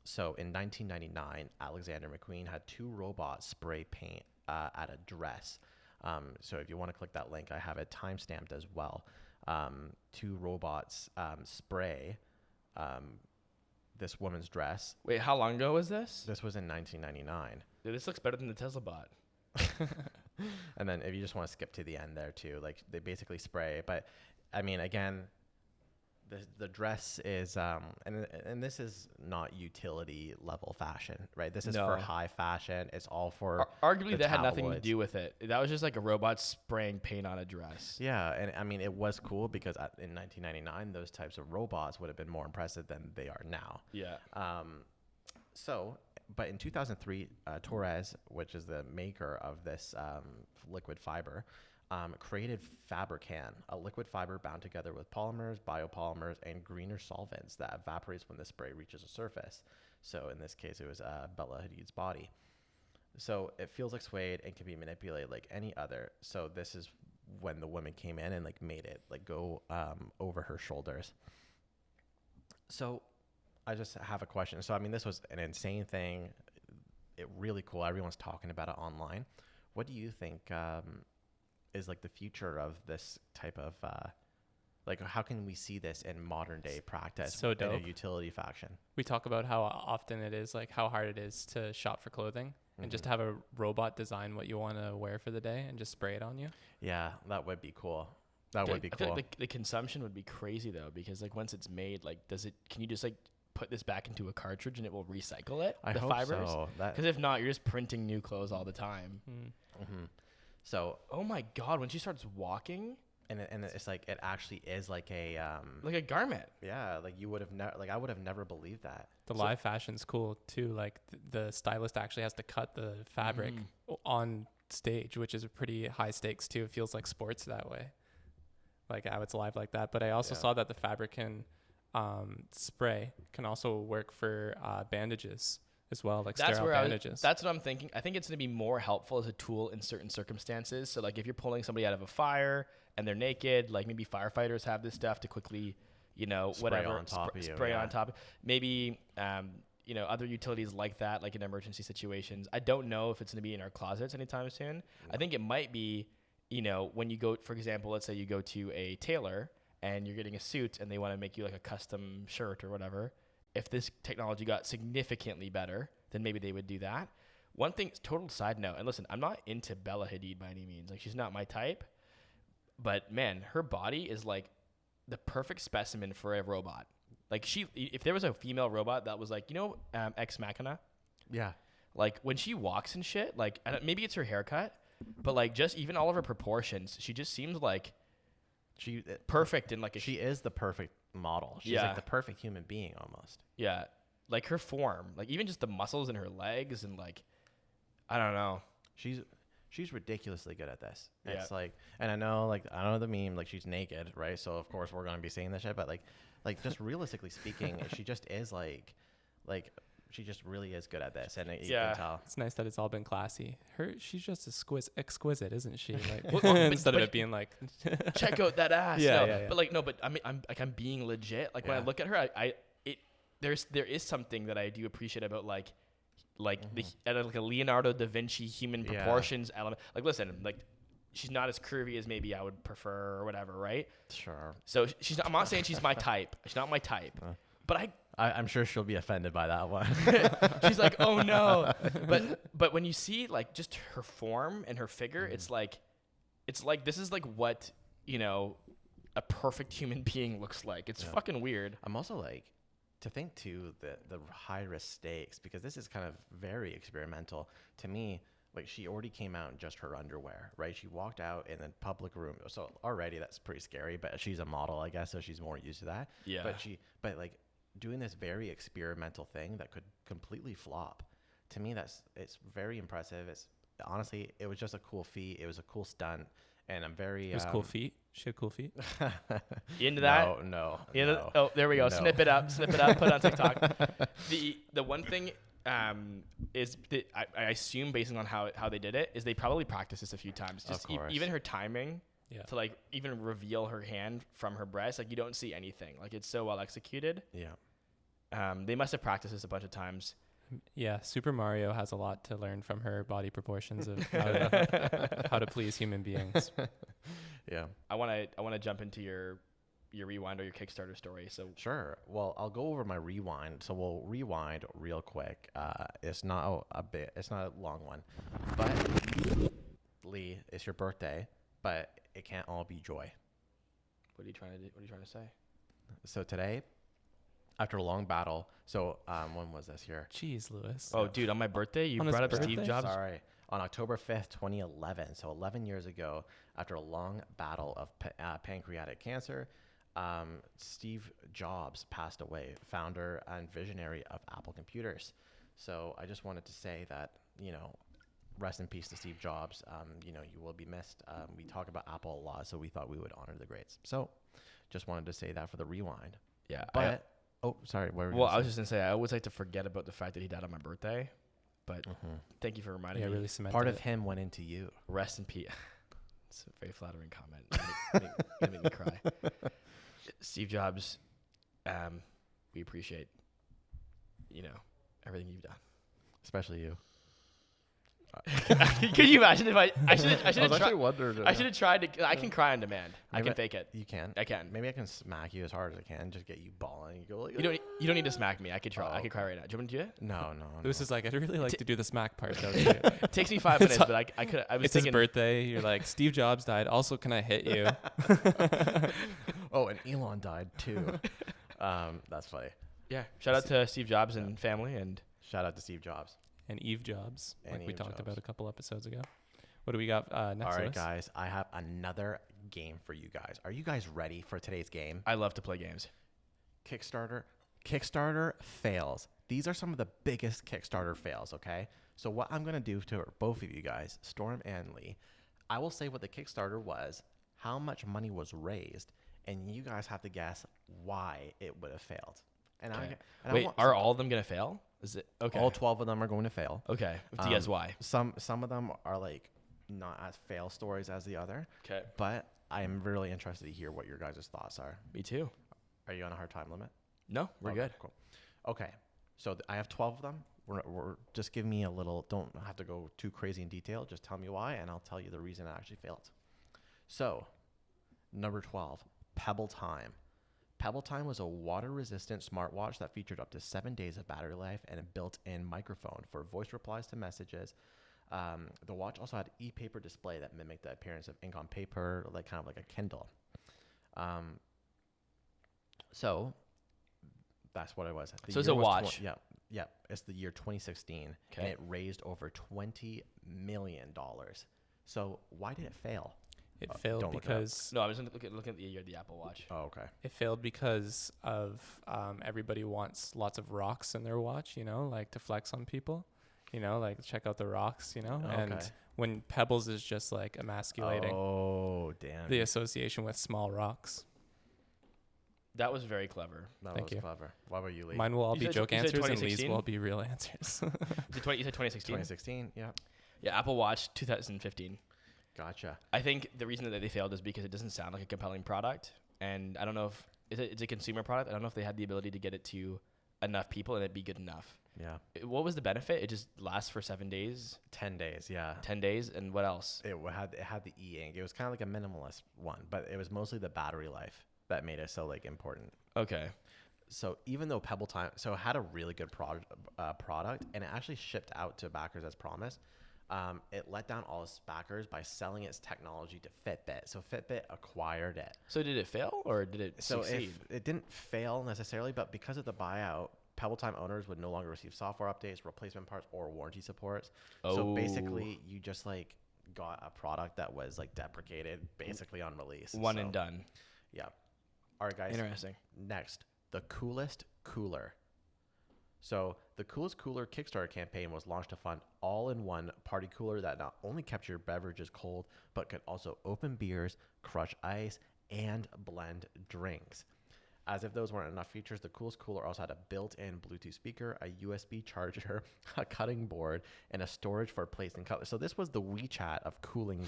So in 1999, Alexander McQueen had 2 robots spray paint at a dress. So if you want to click that link, I have it timestamped as well. 2 robots spray this woman's dress. Wait, how long ago was this? This was in 1999. Dude, this looks better than the Tesla bot. And then if you just want to skip to the end there too, like they basically spray. But I mean, again, the dress is and this is not utility level fashion, right? This is for high fashion. It's all for arguably that had nothing to do with it. That was just like a robot spraying paint on a dress. Yeah, and I mean it was cool because in 1999 those types of robots would have been more impressive than they are now. Yeah. But in 2003, Torres, which is the maker of this liquid fiber, created Fabrican, a liquid fiber bound together with polymers, biopolymers, and greener solvents that evaporates when the spray reaches a surface. So in this case, it was Bella Hadid's body. So it feels like suede and can be manipulated like any other. So this is when the woman came in and like made it like go over her shoulders. So I just have a question. So, I mean, this was an insane thing. Really cool. Everyone's talking about it online. What do you think is like the future of this type of, like, how can we see this in modern day practice so dope. In a utility fashion? We talk about how often it is, like how hard it is to shop for clothing and just to have a robot design what you want to wear for the day and just spray it on you. Yeah, that would be cool. That would be cool. I feel like the consumption would be crazy though, because like once it's made, like can you just like put this back into a cartridge and it will recycle it? I hope fibers? so. Because if not, you're just printing new clothes all the time. So, oh my God, when she starts walking, and it's like it actually is like a garment. Yeah, like you would have never, like I would have never believed that. The live fashion's cool too. Like the stylist actually has to cut the fabric on stage, which is a pretty high stakes too. It feels like sports that way, like how it's live like that. But I also saw that the fabric can spray can also work for bandages as well, like sterile bandages. That's what I'm thinking. I think it's going to be more helpful as a tool in certain circumstances. So like if you're pulling somebody out of a fire and they're naked, like maybe firefighters have this stuff to quickly, spray on top. Maybe, other utilities like that, like in emergency situations. I don't know if it's going to be in our closets anytime soon. I think it might be, when you go, for example, let's say you go to a tailor and you're getting a suit and they want to make you like a custom shirt or whatever. If this technology got significantly better, then maybe they would do that. One thing, total side note, and listen, I'm not into Bella Hadid by any means. Like, she's not my type. But, man, her body is, like, the perfect specimen for a robot. Like, if there was a female robot that was, like, Ex Machina? Yeah. Like, when she walks and shit, like, maybe it's her haircut, but, like, just even all of her proportions, she just seems like perfect in, like, she is the perfect model. She's like the perfect human being almost. Yeah. Like her form, like even just the muscles in her legs and like, I don't know. She's ridiculously good at this. Yeah. It's like, and I know the meme, like she's naked, right? So of course we're going to be saying this shit, but like just realistically speaking, she just is like she just really is good at this, and you can tell. It's nice that it's all been classy. She's just exquisite, isn't she? Like, instead of it being like, check out that ass. Yeah. But I'm being legit. Like when I look at her, there is something that I do appreciate about like a Leonardo da Vinci human proportions element. Like listen, like she's not as curvy as maybe I would prefer or whatever, right? Sure. So I'm not saying she's my type. She's not my type, but I'm sure she'll be offended by that one. She's like, oh no. But when you see like just her form and her figure, it's like this is like what, a perfect human being looks like. It's fucking weird. I'm also like, to think too, the high risk stakes, because this is kind of very experimental to me. like she already came out in just her underwear, right? She walked out in a public room. So already that's pretty scary, but she's a model, I guess. So she's more used to that. Yeah. But like doing this very experimental thing that could completely flop. To me, it's very impressive. Honestly, it was just a cool feat. It was a cool stunt. And I'm very... It was cool feet. She had cool feet. You into that? No. Oh, there we go. No. Snip it up, put it on TikTok. The one thing is that I assume, based on how they did it, is they probably practiced this a few times. Just even her timing to like even reveal her hand from her breast, like you don't see anything. Like it's so well executed. Yeah. They must have practiced this a bunch of times. Yeah, Super Mario has a lot to learn from her body proportions of how to please human beings. Yeah. I want to jump into your rewind or your Kickstarter story. So sure. Well, I'll go over my rewind. So we'll rewind real quick. It's not it's not a long one, but Lee, it's your birthday, but it can't all be joy. What are you trying to do? What are you trying to say? So today, after a long battle, when was this year? Jeez, Lewis. Oh, dude, on my birthday, you brought up Steve Jobs? Sorry. On October 5th, 2011, so 11 years ago, after a long battle of pancreatic cancer, Steve Jobs passed away, founder and visionary of Apple Computers. So I just wanted to say that, rest in peace to Steve Jobs. You will be missed. We talk about Apple a lot, so we thought we would honor the greats. So just wanted to say that for the rewind. Yeah. But... Oh, sorry. I was just going to say, I always like to forget about the fact that he died on my birthday. But thank you for reminding me. Really cemented Part of him went into you. Rest in peace. It's a very flattering comment. Gonna make me cry. Steve Jobs, we appreciate, everything you've done. Especially you. Can you imagine if I should have tried to. I can cry on demand. I can fake it. You can. I can. Maybe I can smack you as hard as I can, just get you bawling. You go like. You don't need to smack me. I could try. I could cry right now. Do you want me to do it? No. Lewis is like, I'd really like to do the smack part though. It takes me 5 minutes, but I could. I was it's thinking, his birthday. You're like, Steve Jobs died. Also, can I hit you? Oh, and Elon died too. That's funny. Yeah. Shout out to Steve Jobs and family, and shout out to Steve Jobs. And Eve Jobs, like we talked Jobs. about a couple episodes ago. What do we got next? All right, guys. I have another game for you guys. Are you guys ready for today's game? I love to play games. Kickstarter fails. These are some of the biggest Kickstarter fails, okay? So what I'm going to do to both of you guys, Storm and Lee, I will say what the Kickstarter was, how much money was raised, and you guys have to guess why it would have failed. And okay. Wait, are all of them going to fail? Is it okay? All 12 of them are going to fail. Okay. Do you guess why? Some of them are like not as fail stories as the other. Okay. But I am really interested to hear what your guys' thoughts are. Me too. Are you on a hard time limit? No, we're good. Cool. Okay. So I have 12 of them. We're just give me a little, don't have to go too crazy in detail. Just tell me why, and I'll tell you the reason it actually failed. So, number 12, Pebble Time. Pebble Time was a water-resistant smartwatch that featured up to 7 days of battery life and a built-in microphone for voice replies to messages. The watch also had e-paper display that mimicked the appearance of ink on paper, kind of like a Kindle. So that's what it was. So it's a watch. Yeah. It's the year 2016, and it raised over $20 million. So why did it fail? It failed because... No, I was looking at the year of the Apple Watch. Oh, okay. It failed because of everybody wants lots of rocks in their watch, like to flex on people, like check out the rocks, and when Pebbles is just like emasculating the association with small rocks. That was very clever. Thank you. Clever. What about you, Lee? Mine will all be joke answers and Lee's will all be real answers. You said 2016? 2016, yeah. Yeah, Apple Watch 2015. Gotcha. I think the reason that they failed is because it doesn't sound like a compelling product. And I don't know if it's a consumer product. I don't know if they had the ability to get it to enough people and it'd be good enough. Yeah. What was the benefit? It just lasts for 7 days? 10 days, yeah. 10 days. And what else? It had the e-ink. It was kind of like a minimalist one, but it was mostly the battery life that made it so important. Okay. So even though Pebble Time, it had a really good product and it actually shipped out to backers as promised. It let down all its backers by selling its technology to Fitbit. So Fitbit acquired it. So did it fail or did it succeed? It didn't fail necessarily, but because of the buyout, Pebble Time owners would no longer receive software updates, replacement parts, or warranty supports. Oh. So basically, you just like got a product that was like deprecated basically on release. One and done. Yeah. All right, guys. Interesting. Next, the coolest cooler. So the Coolest Cooler Kickstarter campaign was launched to fund all-in-one party cooler that not only kept your beverages cold, but could also open beers, crush ice, and blend drinks. As if those weren't enough features, the Coolest Cooler also had a built-in Bluetooth speaker, a USB charger, a cutting board, and a storage for placing cutlery. So this was the WeChat of cooling.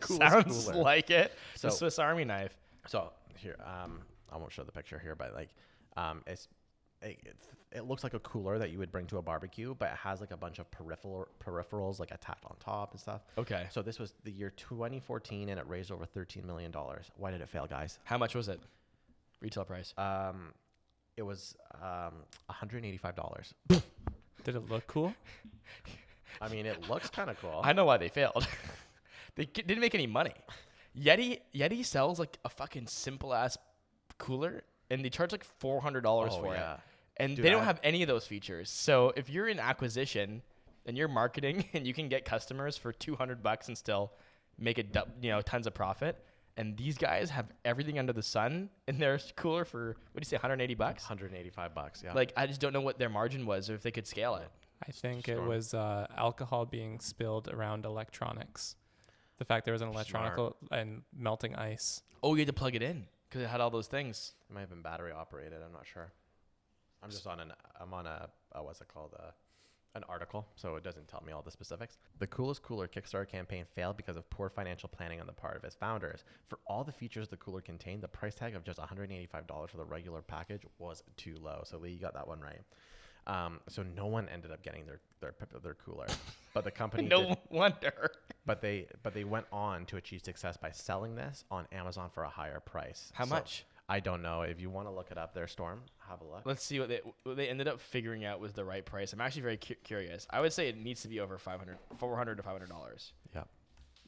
Sounds cooler. like it. So, the Swiss Army knife. So here, I won't show the picture here, but like, it looks like a cooler that you would bring to a barbecue, but it has like a bunch of peripherals like attached on top and stuff. Okay. So this was the year 2014, and it raised over $13 million. Why did it fail, guys? How much was it? Retail price? It was $185. Did it look cool? I mean, it looks kind of cool. I know why they failed. They didn't make any money. Yeti sells like a fucking simple ass cooler, and they charge like $400 for it. And dude, they don't have any of those features. So if you're in acquisition and you're marketing and you can get customers for $200 and still make tons of profit, and these guys have everything under the sun in their cooler for, what do you say, $180? $185, yeah. Like, I just don't know what their margin was or if they could scale it. I think it was alcohol being spilled around electronics. The fact there was an electronic and melting ice. Oh, you had to plug it in because it had all those things. It might have been battery operated. I'm not sure. I'm on what's it called? An article, so it doesn't tell me all the specifics. The Coolest Cooler Kickstarter campaign failed because of poor financial planning on the part of its founders. For all the features the cooler contained, the price tag of just $185 for the regular package was too low. So Lee, you got that one right. So no one ended up getting their cooler, but the company wonder. But they went on to achieve success by selling this on Amazon for a higher price. How much? I don't know. If you want to look it up there, Storm, have a look. Let's see what they ended up figuring out was the right price. I'm actually very curious. I would say it needs to be over $400 to $500. Yeah.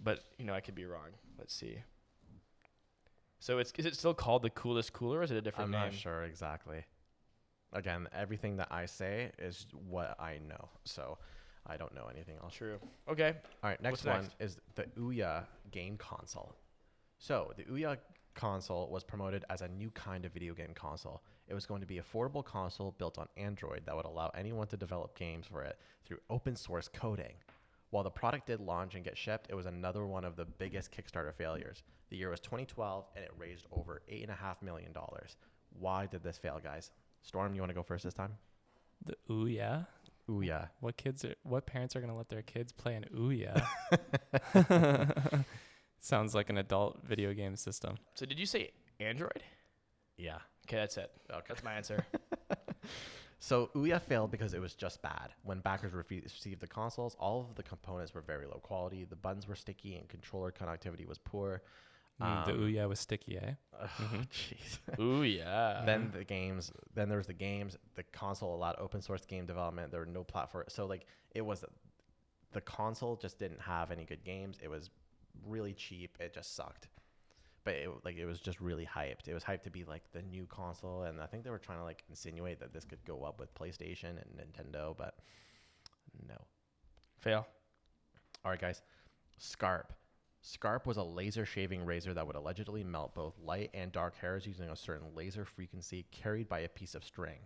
But, I could be wrong. Let's see. So is it still called the Coolest Cooler, or is it a different name? I'm not sure exactly. Again, everything that I say is what I know. So I don't know anything else. True. Okay. All right. Next one is the Ouya game console. So the Ouya console was promoted as a new kind of video game console. It was going to be an affordable console built on Android that would allow anyone to develop games for it through open source coding. While the product did launch and get shipped, it was another one of the biggest Kickstarter failures. The year was 2012, and it raised over $8.5 million. Why did this fail, guys? Storm, you want to go first this time? The Ouya? Ouya. What parents are going to let their kids play an Ouya? Sounds like an adult video game system. So did you say Android? Yeah. Okay, that's it. Okay. That's my answer. So Ouya failed because it was just bad. When backers received the consoles, all of the components were very low quality. The buttons were sticky and controller connectivity was poor. The Ouya was sticky, eh? Jeez. Ouya. Then there was the games. The console allowed open source game development. There were no platform. So the console just didn't have any good games. It was really cheap. It just sucked. But it was just really hyped. It was hyped to be like the new console, and I think they were trying to insinuate that this could go up with PlayStation and Nintendo, but no. Fail. All right, guys. Scarp. Scarp was a laser shaving razor that would allegedly melt both light and dark hairs using a certain laser frequency carried by a piece of string.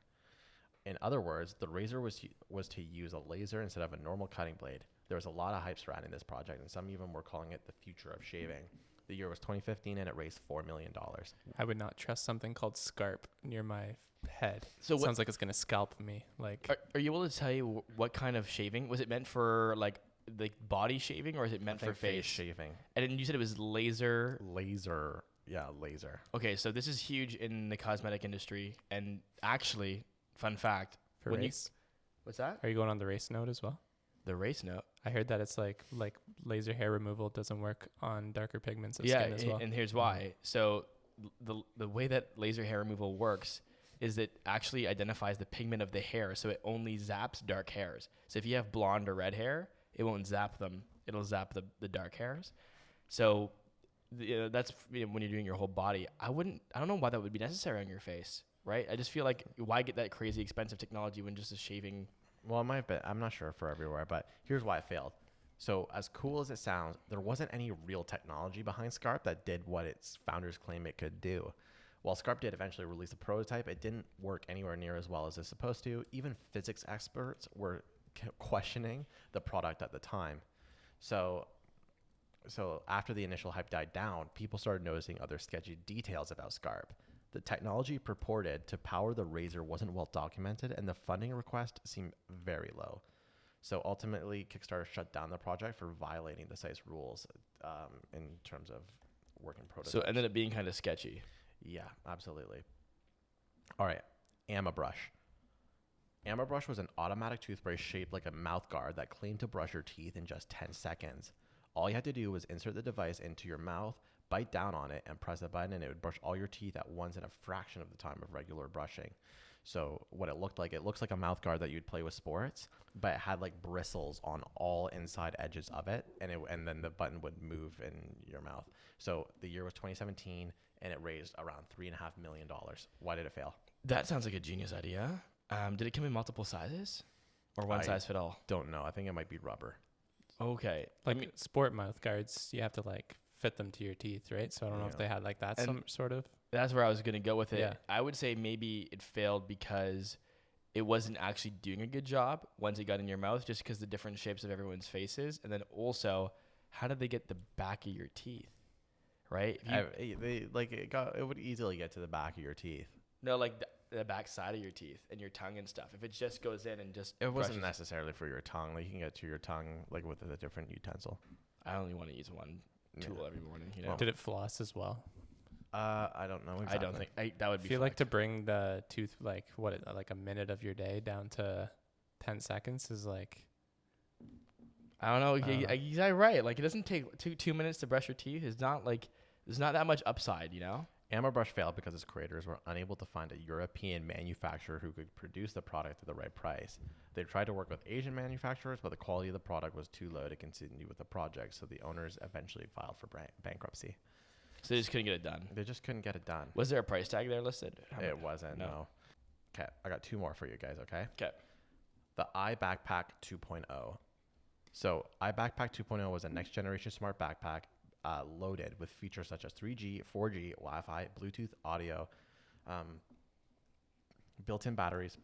In other words, the razor was to use a laser instead of a normal cutting blade. There was a lot of hype surrounding this project, and some even were calling it the future of shaving. The year was 2015, and it raised $4 million. I would not trust something called Scarp near my head. So sounds like it's going to scalp me. Are you able to tell you what kind of shaving? Was it meant for like body shaving, or is it meant for face shaving? And then you said it was laser. Yeah, laser. Okay, so this is huge in the cosmetic industry, and actually, fun fact. For race? What's that? Are you going on the race note as well? The race note. I heard that it's like laser hair removal doesn't work on darker pigments of skin as well. And here's why. So the way that laser hair removal works is it actually identifies the pigment of the hair, so it only zaps dark hairs. So if you have blonde or red hair, it won't zap them. It'll zap the dark hairs. So that's when you're doing your whole body. I don't know why that would be necessary on your face. right? I just feel like why get that crazy expensive technology when just a shaving? Well, it might have been. I'm not sure for everywhere, but here's why it failed. So as cool as it sounds, there wasn't any real technology behind Scarp that did what its founders claim it could do. While Scarp did eventually release a prototype, it didn't work anywhere near as well as it's supposed to. Even physics experts were questioning the product at the time. So after the initial hype died down, people started noticing other sketchy details about Scarp. The technology purported to power the razor wasn't well documented, and the funding request seemed very low. So ultimately, Kickstarter shut down the project for violating the site's rules in terms of working prototypes. So it ended up being kind of sketchy. Yeah, absolutely. All right, AmaBrush. AmaBrush was an automatic toothbrush shaped like a mouth guard that claimed to brush your teeth in just 10 seconds. All you had to do was insert the device into your mouth, bite down on it, and press a button, and it would brush all your teeth at once in a fraction of the time of regular brushing. So what it looks like a mouth guard that you'd play with sports, but it had like bristles on all inside edges of it, and then the button would move in your mouth. So the year was 2017, and it raised around $3.5 million. Why did it fail? That sounds like a genius idea. Did it come in multiple sizes, or one size fit all? Don't know. I think it might be rubber. Okay, Like sport mouth guards, you have to like fit them to your teeth, right? So I don't know if they had like that some sort of. That's where I was going to go with it. Yeah. I would say maybe it failed because it wasn't actually doing a good job once it got in your mouth, just because the different shapes of everyone's faces. And then also, how did they get the back of your teeth? Right? It would easily get to the back of your teeth. No, like the back side of your teeth and your tongue and stuff. If it just goes in and just It wasn't necessarily for your tongue. Like you can get to your tongue like with a different utensil. I only want to use one tool every morning. You know? Well, did it floss as well? I don't know exactly. I don't think that would be. I feel like to bring the tooth like a minute of your day down to 10 seconds is like. I don't know. He's right. Like it doesn't take 2 minutes to brush your teeth. It's not like there's not that much upside, you know. AmaBrush failed because its creators were unable to find a European manufacturer who could produce the product at the right price. They tried to work with Asian manufacturers, but the quality of the product was too low to continue with the project, so the owners eventually filed for bankruptcy. So they just couldn't get it done. They just couldn't get it done. Was there a price tag there listed? It wasn't, no. Okay, I got two more for you guys, okay? Okay. The iBackpack 2.0. So iBackpack 2.0 was a next-generation smart backpack loaded with features such as 3G, 4G, Wi-Fi, Bluetooth audio, built-in batteries,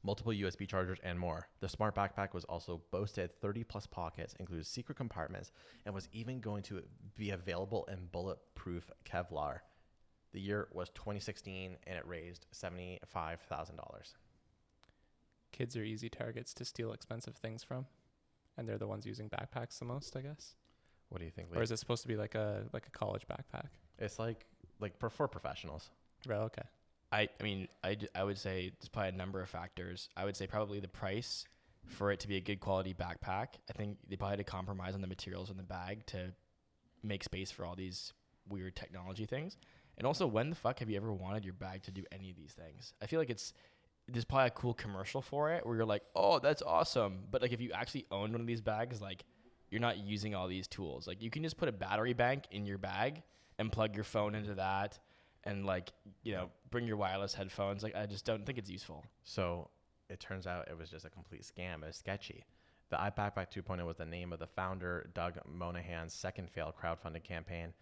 multiple USB chargers, and more. The smart backpack was also boasted 30-plus pockets, included secret compartments, and was even going to be available in bulletproof Kevlar. The year was 2016, and it raised $75,000. Kids are easy targets to steal expensive things from, and they're the ones using backpacks the most, I guess. What do you think, Lee? Or is it supposed to be like a college backpack? It's like for professionals. Right. Okay. I mean, I would say there's probably a number of factors. I would say probably the price for it to be a good quality backpack. I think they probably had to compromise on the materials in the bag to make space for all these weird technology things. And also, when the fuck have you ever wanted your bag to do any of these things? I feel like there's probably a cool commercial for it where you're like, oh, that's awesome. But like if you actually owned one of these bags, like you're not using all these tools. Like you can just put a battery bank in your bag and plug your phone into that and like, you know, bring your wireless headphones. Like I just don't think it's useful. So it turns out it was just a complete scam. It was sketchy. The iBackpack 2.0 was the name of the founder, Doug Monahan's second failed crowdfunding campaign.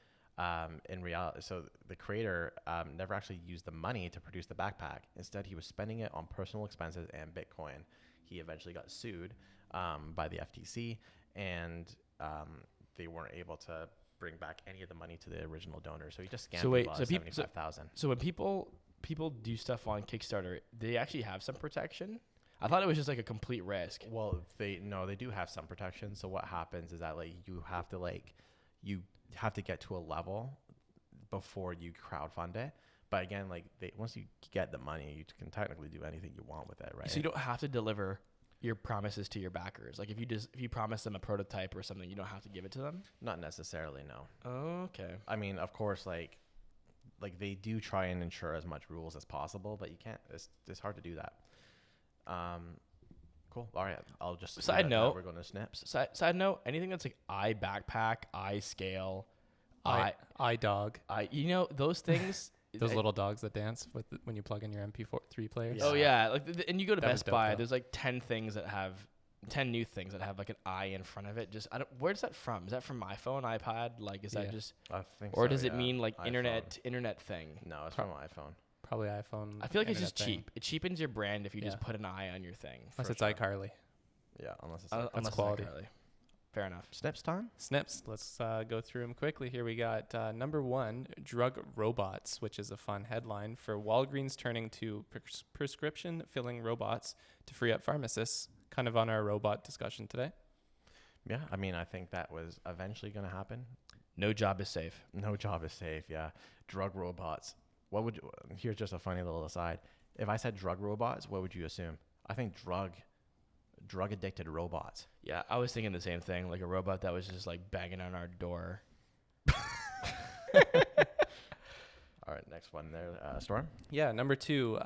In reality, so the creator never actually used the money to produce the backpack. Instead, he was spending it on personal expenses and Bitcoin. He eventually got sued by the FTC, and they weren't able to bring back any of the money to the original donor. So he just scammed people out of $75,000. So when people do stuff on Kickstarter, they actually have some protection? I thought it was just like a complete risk. Well, they do have some protection. So what happens is that you have to get to a level before you crowdfund it. But again, once you get the money, you can technically do anything you want with it, right? So you don't have to deliver your promises to your backers. Like if you promise them a prototype or something, you don't have to give it to them? Not necessarily, no. Oh, okay. I mean, of course, like they do try and ensure as much rules as possible, but you can't. It's hard to do that. Cool. All right. I'll just side note. We're going to Snips. Side note. Anything that's like iBackpack, iScale, iDog. those things. Those little dogs that dance when you plug in your MP3 players. Oh yeah, like and you go to That was Best dope, Buy. though. There's like 10 new things that have like an eye in front of it. Just where's that from? Is that from iPhone, iPad? Like is that just? I think Or so, does it yeah. mean like iPhone. internet thing? No, it's from iPhone. Probably iPhone. I feel like it's internet just thing. cheap. It cheapens your brand if you just Yeah. put an eye on your thing. Unless For it's sure. iCarly. Yeah, unless it's Unless it's quality. iCarly. Fair enough. Snips time. Snips. Let's go through them quickly. Here we got number 1, drug robots, which is a fun headline for Walgreens turning to prescription filling robots to free up pharmacists. Kind of on our robot discussion today. Yeah, I mean, I think that was eventually going to happen. No job is safe. No job is safe. Yeah, drug robots. What would you, here's just a funny little aside. If I said drug robots, what would you assume? I think drug addicted robots. Yeah, I was thinking the same thing. Like a robot that was just like banging on our door. All right, next one there. Storm. Yeah, number 2,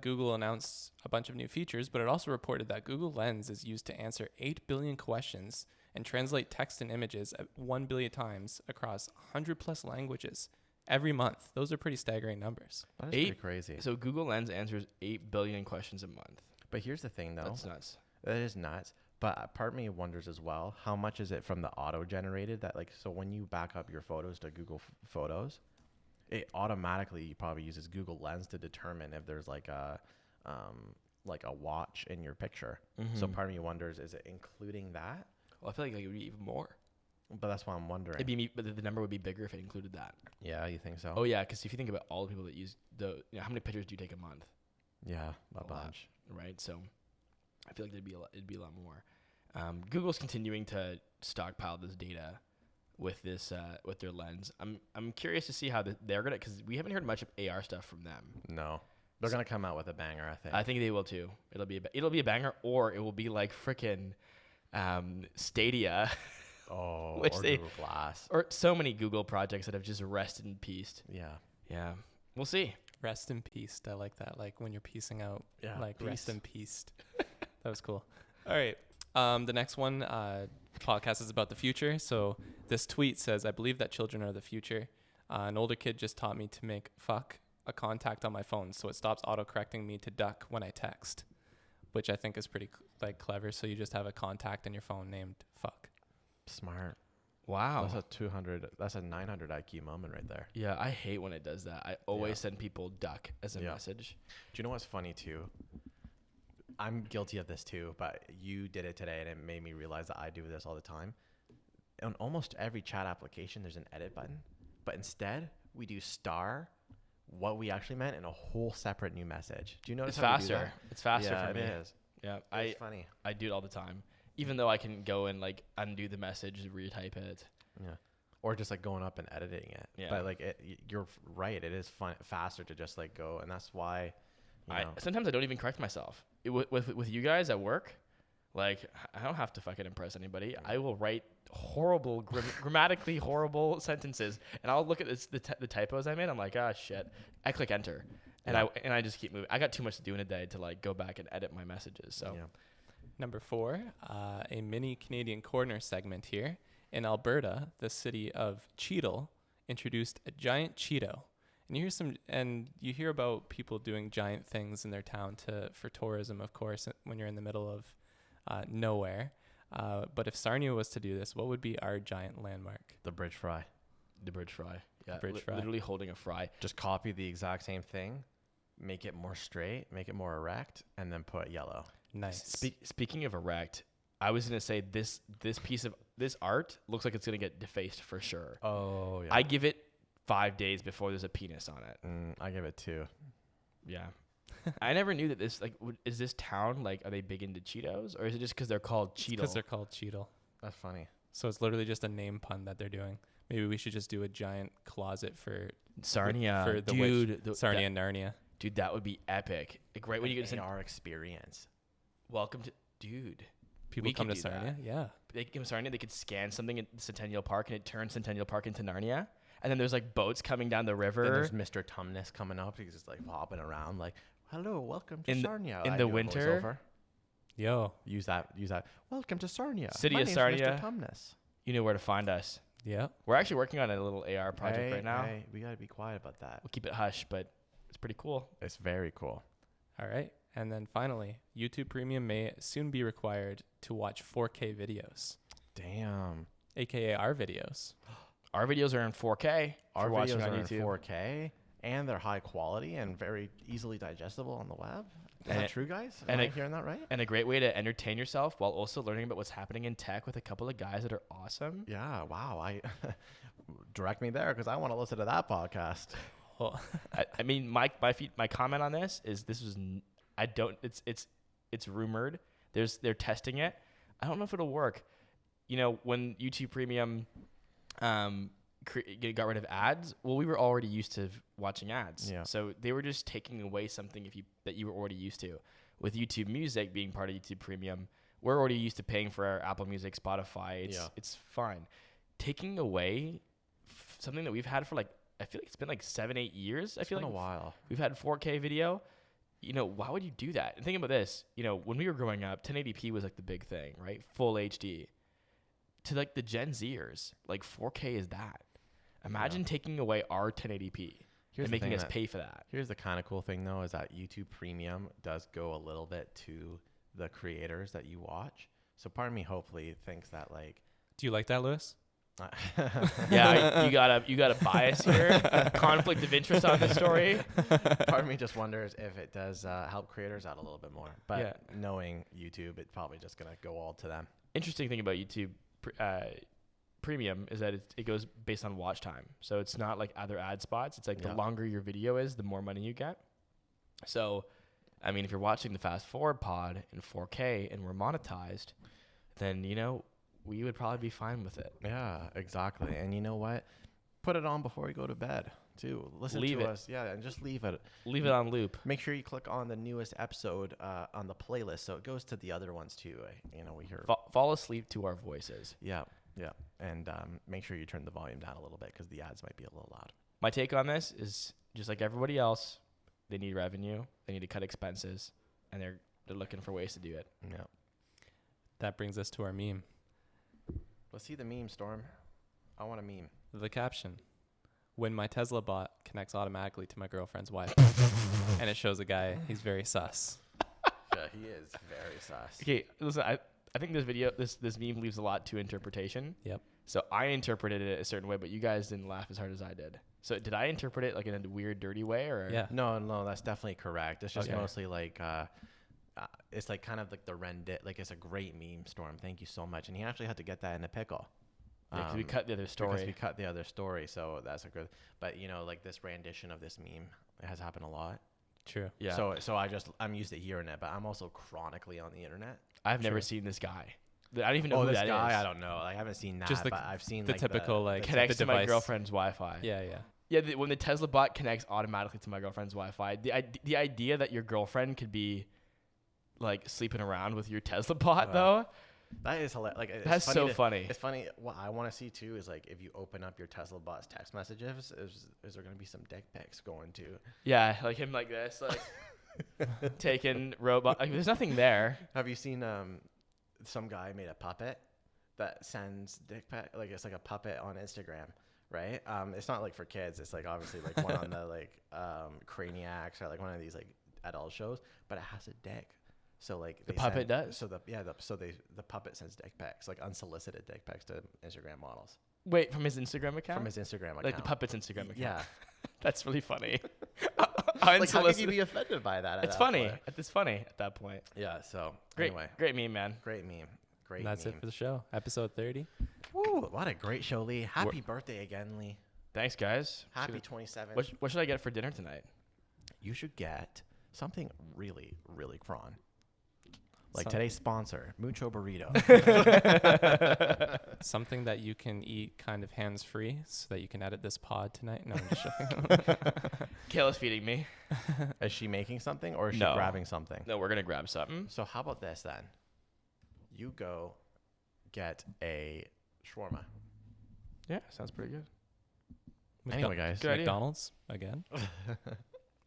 Google announced a bunch of new features, but it also reported that Google Lens is used to answer 8 billion questions and translate text and images at 1 billion times across 100 plus languages every month. Those are pretty staggering numbers. That is pretty crazy. So Google Lens answers 8 billion questions a month. But here's the thing, though. That's nuts. That is nuts. But part of me wonders as well, how much is it from the auto-generated that, like, so when you back up your photos to Google Photos, it automatically probably uses Google Lens to determine if there's like a watch in your picture. So part of me wonders, is it including that? Well, I feel like it would be even more. But that's what I'm wondering. But the number would be bigger if it included that. Yeah, you think so? Oh yeah, because if you think about all the people that use how many pictures do you take a month? Yeah, a lot, bunch. right? So I feel like it'd be a lot more. Google's continuing to stockpile this data with their Lens. I'm curious to see how they're gonna, because we haven't heard much of AR stuff from them. No, they're gonna come out with a banger. I think they will too. It'll be a banger, or it will be like frickin' Stadia. Oh, which or they, Google Glass. Or so many Google projects that have just rested in peace. Yeah. We'll see. Rest in peace. I like that. Like when you're piecing out. Yeah. Like Peace. rest in peace. That was cool. All right. The next one, podcast is about the future. So this tweet says, I believe that children are the future. An older kid just taught me to make fuck a contact on my phone, so it stops autocorrecting me to duck when I text, which I think is pretty clever. So you just have a contact in your phone named fuck. Smart. Wow. That's a 900 IQ moment right there. Yeah, I hate when it does that. I always send people duck as a message. Do you know what's funny too? I'm guilty of this too, but you did it today and it made me realize that I do this all the time. On almost every chat application, there's an edit button, but instead we do star what we actually meant in a whole separate new message. Do you notice It's how faster. we do that? It's faster Yeah, for me. it is. Yeah, It's funny. I do it all the time. Even though I can go and like undo the message, retype it. Yeah. Or just like going up and editing it. Yeah. But like you're right. It is faster to just like go, and that's why. Sometimes I don't even correct myself. With you guys at work, like I don't have to fucking impress anybody. I will write horrible, grammatically horrible sentences, and I'll look at the typos I made. I'm like, ah, shit. I click enter, and I just keep moving. I got too much to do in a day to like go back and edit my messages. So. Yeah. Number 4, a mini Canadian corner segment here. In Alberta, the city of Cheeto introduced a giant Cheeto. And you hear about people doing giant things in their town for tourism, of course, when you're in the middle of nowhere. But if Sarnia was to do this, what would be our giant landmark? The bridge fry. The bridge fry. Yeah, bridge fry. Literally holding a fry. Just copy the exact same thing, make it more straight, make it more erect, and then put yellow. Nice. Speaking of erect, I was gonna say this piece of this art looks like it's gonna get defaced for sure. Oh yeah. I give it 5 days before there's a penis on it. I give it 2. Yeah. I never knew that this is this town like, are they big into Cheetos, or is it just because they're called Cheeto? Because they're called Cheeto. That's funny. So it's literally just a name pun that they're doing. Maybe we should just do a giant closet for Sarnia. for the dude, witch. Sarnia and Narnia. Dude, that would be epic. Like right when you get to our experience. Welcome to, dude. People come to Sarnia. Yeah. They come to Sarnia. They could scan something at Centennial Park, and it turns Centennial Park into Narnia. And then there's like boats coming down the river. Then there's Mr. Tumnus coming up. He's just like hopping around, like, "Hello, welcome to Sarnia." In the winter. Yo, use that. Welcome to Sarnia. City My of name's Sarnia. Mr. Tumnus. You know where to find us. Yeah. We're actually working on a little AR project right now. Hey, we got to be quiet about that. We'll keep it hush, but it's pretty cool. It's very cool. All right. And then finally, YouTube Premium may soon be required to watch 4K videos. Damn. AKA our videos. Our videos are in 4K. Our watching videos on are YouTube. in 4K, and they're high quality and very easily digestible on the web. Is that true, guys? Am I hearing that right? And a great way to entertain yourself while also learning about what's happening in tech with a couple of guys that are awesome. Yeah. Wow. I direct me there because I want to listen to that podcast. Well, I mean, my comment on this is it's rumored. They're testing it. I don't know if it'll work. You know, when YouTube Premium got rid of ads, well, we were already used to watching ads. Yeah. So they were just taking away something that you were already used to. With YouTube Music being part of YouTube Premium, we're already used to paying for our Apple Music, Spotify. It's fine. Taking away something that we've had for I feel like it's been 7-8 years. I feel like a while. We've had 4K video. You know, why would you do that? And think about this. You know, when we were growing up, 1080p was the big thing, right? Full HD. To the Gen Zers, 4K is that. Imagine taking away our 1080p and making us pay for that. Here's the kind of cool thing, though, is that YouTube Premium does go a little bit to the creators that you watch. So part of me hopefully thinks that Do you like that, Lewis? Yeah, you got a bias here, conflict of interest on this story. Part of me just wonders if it does help creators out a little bit more. But knowing YouTube, it's probably just gonna go all to them. Interesting thing about YouTube Premium is that it goes based on watch time, so it's not like other ad spots. It's the longer your video is, the more money you get. So, I mean, if you're watching the Fast Forward Pod in 4K and we're monetized, then we would probably be fine with it. Yeah, exactly. And you know what? Put it on before you go to bed, too. Listen to us. Yeah, and just leave it. Leave it on loop. Make sure you click on the newest episode on the playlist so it goes to the other ones, too. We hear... Fall asleep to our voices. Yeah. And make sure you turn the volume down a little bit because the ads might be a little loud. My take on this is just like everybody else, they need revenue. They need to cut expenses, and they're looking for ways to do it. Yeah. That brings us to our meme. Let's see the meme, Storm. I want a meme. The caption: when my Tesla bot connects automatically to my girlfriend's Wi-Fi, and it shows a guy. He's very sus. Yeah, he is very sus. Okay, listen. I think this meme leaves a lot to interpretation. Yep. So I interpreted it a certain way, but you guys didn't laugh as hard as I did. So did I interpret it in a weird, dirty way, or? Yeah. No, that's definitely correct. It's just mostly it's kind of the Reddit. It's a great meme, Storm. Thank you so much. And he actually had to get that in a pickle. Yeah, because we cut the other story. Because we cut the other story, so that's a good. But this rendition of this meme, it has happened a lot. True. Yeah. So I'm used to hearing it, but I'm also chronically on the internet. I've never seen this guy. I don't even know who this that guy. is. I don't know. I haven't seen that, Just but I've seen the typical connects to my device. girlfriend's Wi-Fi. Yeah. Yeah, when the Tesla bot connects automatically to my girlfriend's Wi-Fi, the idea that your girlfriend could be sleeping around with your Tesla bot though, that is hilarious. That's so funny. It's funny. What I want to see too is if you open up your Tesla bot's text messages, is there going to be some dick pics going to? Yeah, him like this, taking robot. There's nothing there. Have you seen some guy made a puppet that sends dick pic? It's a puppet on Instagram, right? It's not for kids. It's obviously one on the Craniacs or one of these adult shows, but it has a dick. So the puppet does. So the puppet sends dick pics, unsolicited dick pics to Instagram models. Wait, from his Instagram account? From his Instagram account. The puppet's Instagram account. Yeah. That's really funny. How could you be offended by that? It's funny. It's funny at that point. Yeah. So great meme, man. Great meme. Great. That's meme. it for the show. Episode 30. Woo! What a great show, Lee. Happy birthday again, Lee. Thanks, guys. Happy 27. What should I get for dinner tonight? You should get something really, really cron. Today's sponsor, Mucho Burrito. Something that you can eat kind of hands-free so that you can edit this pod tonight. No, I'm just joking. Kayla's feeding me. Is she making something or is she grabbing something? No, we're going to grab something. So how about this then? You go get a shawarma. Yeah, sounds pretty good. Anyway, guys. McDonald's again.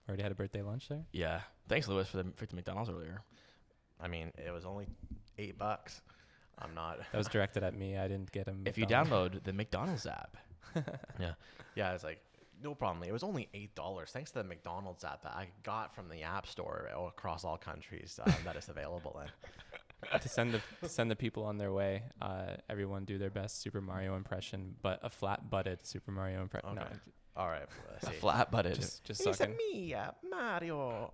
Already had a birthday lunch there. Yeah. Thanks, Lewis, for the McDonald's earlier. I mean, it was only $8. I'm not. That was directed at me. I didn't get him. If you download the McDonald's app. Yeah, it's like, no problem. It was only $8 thanks to the McDonald's app that I got from the App Store across all countries that is available in. To send the people on their way, everyone do their best Super Mario impression, but a flat-butted Super Mario impression. Okay. No, All right. A flat-butted. just sucking. me, Mario.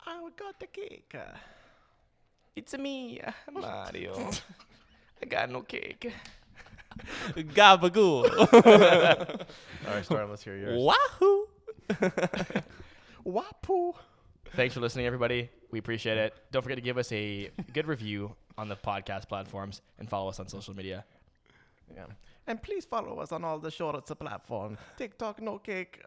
I got the cake. It's me, Mario. I got no cake. Gabagool. All right, Storm, let's hear yours. Wahoo. Wapoo. Thanks for listening, everybody. We appreciate it. Don't forget to give us a good review on the podcast platforms and follow us on social media. Yeah. And please follow us on all the shorts platforms. TikTok, no cake.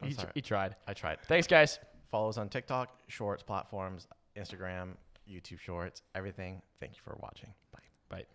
He tried. I tried. Thanks, guys. Follow us on TikTok, shorts platforms, Instagram, YouTube shorts, everything. Thank you for watching. Bye. Bye.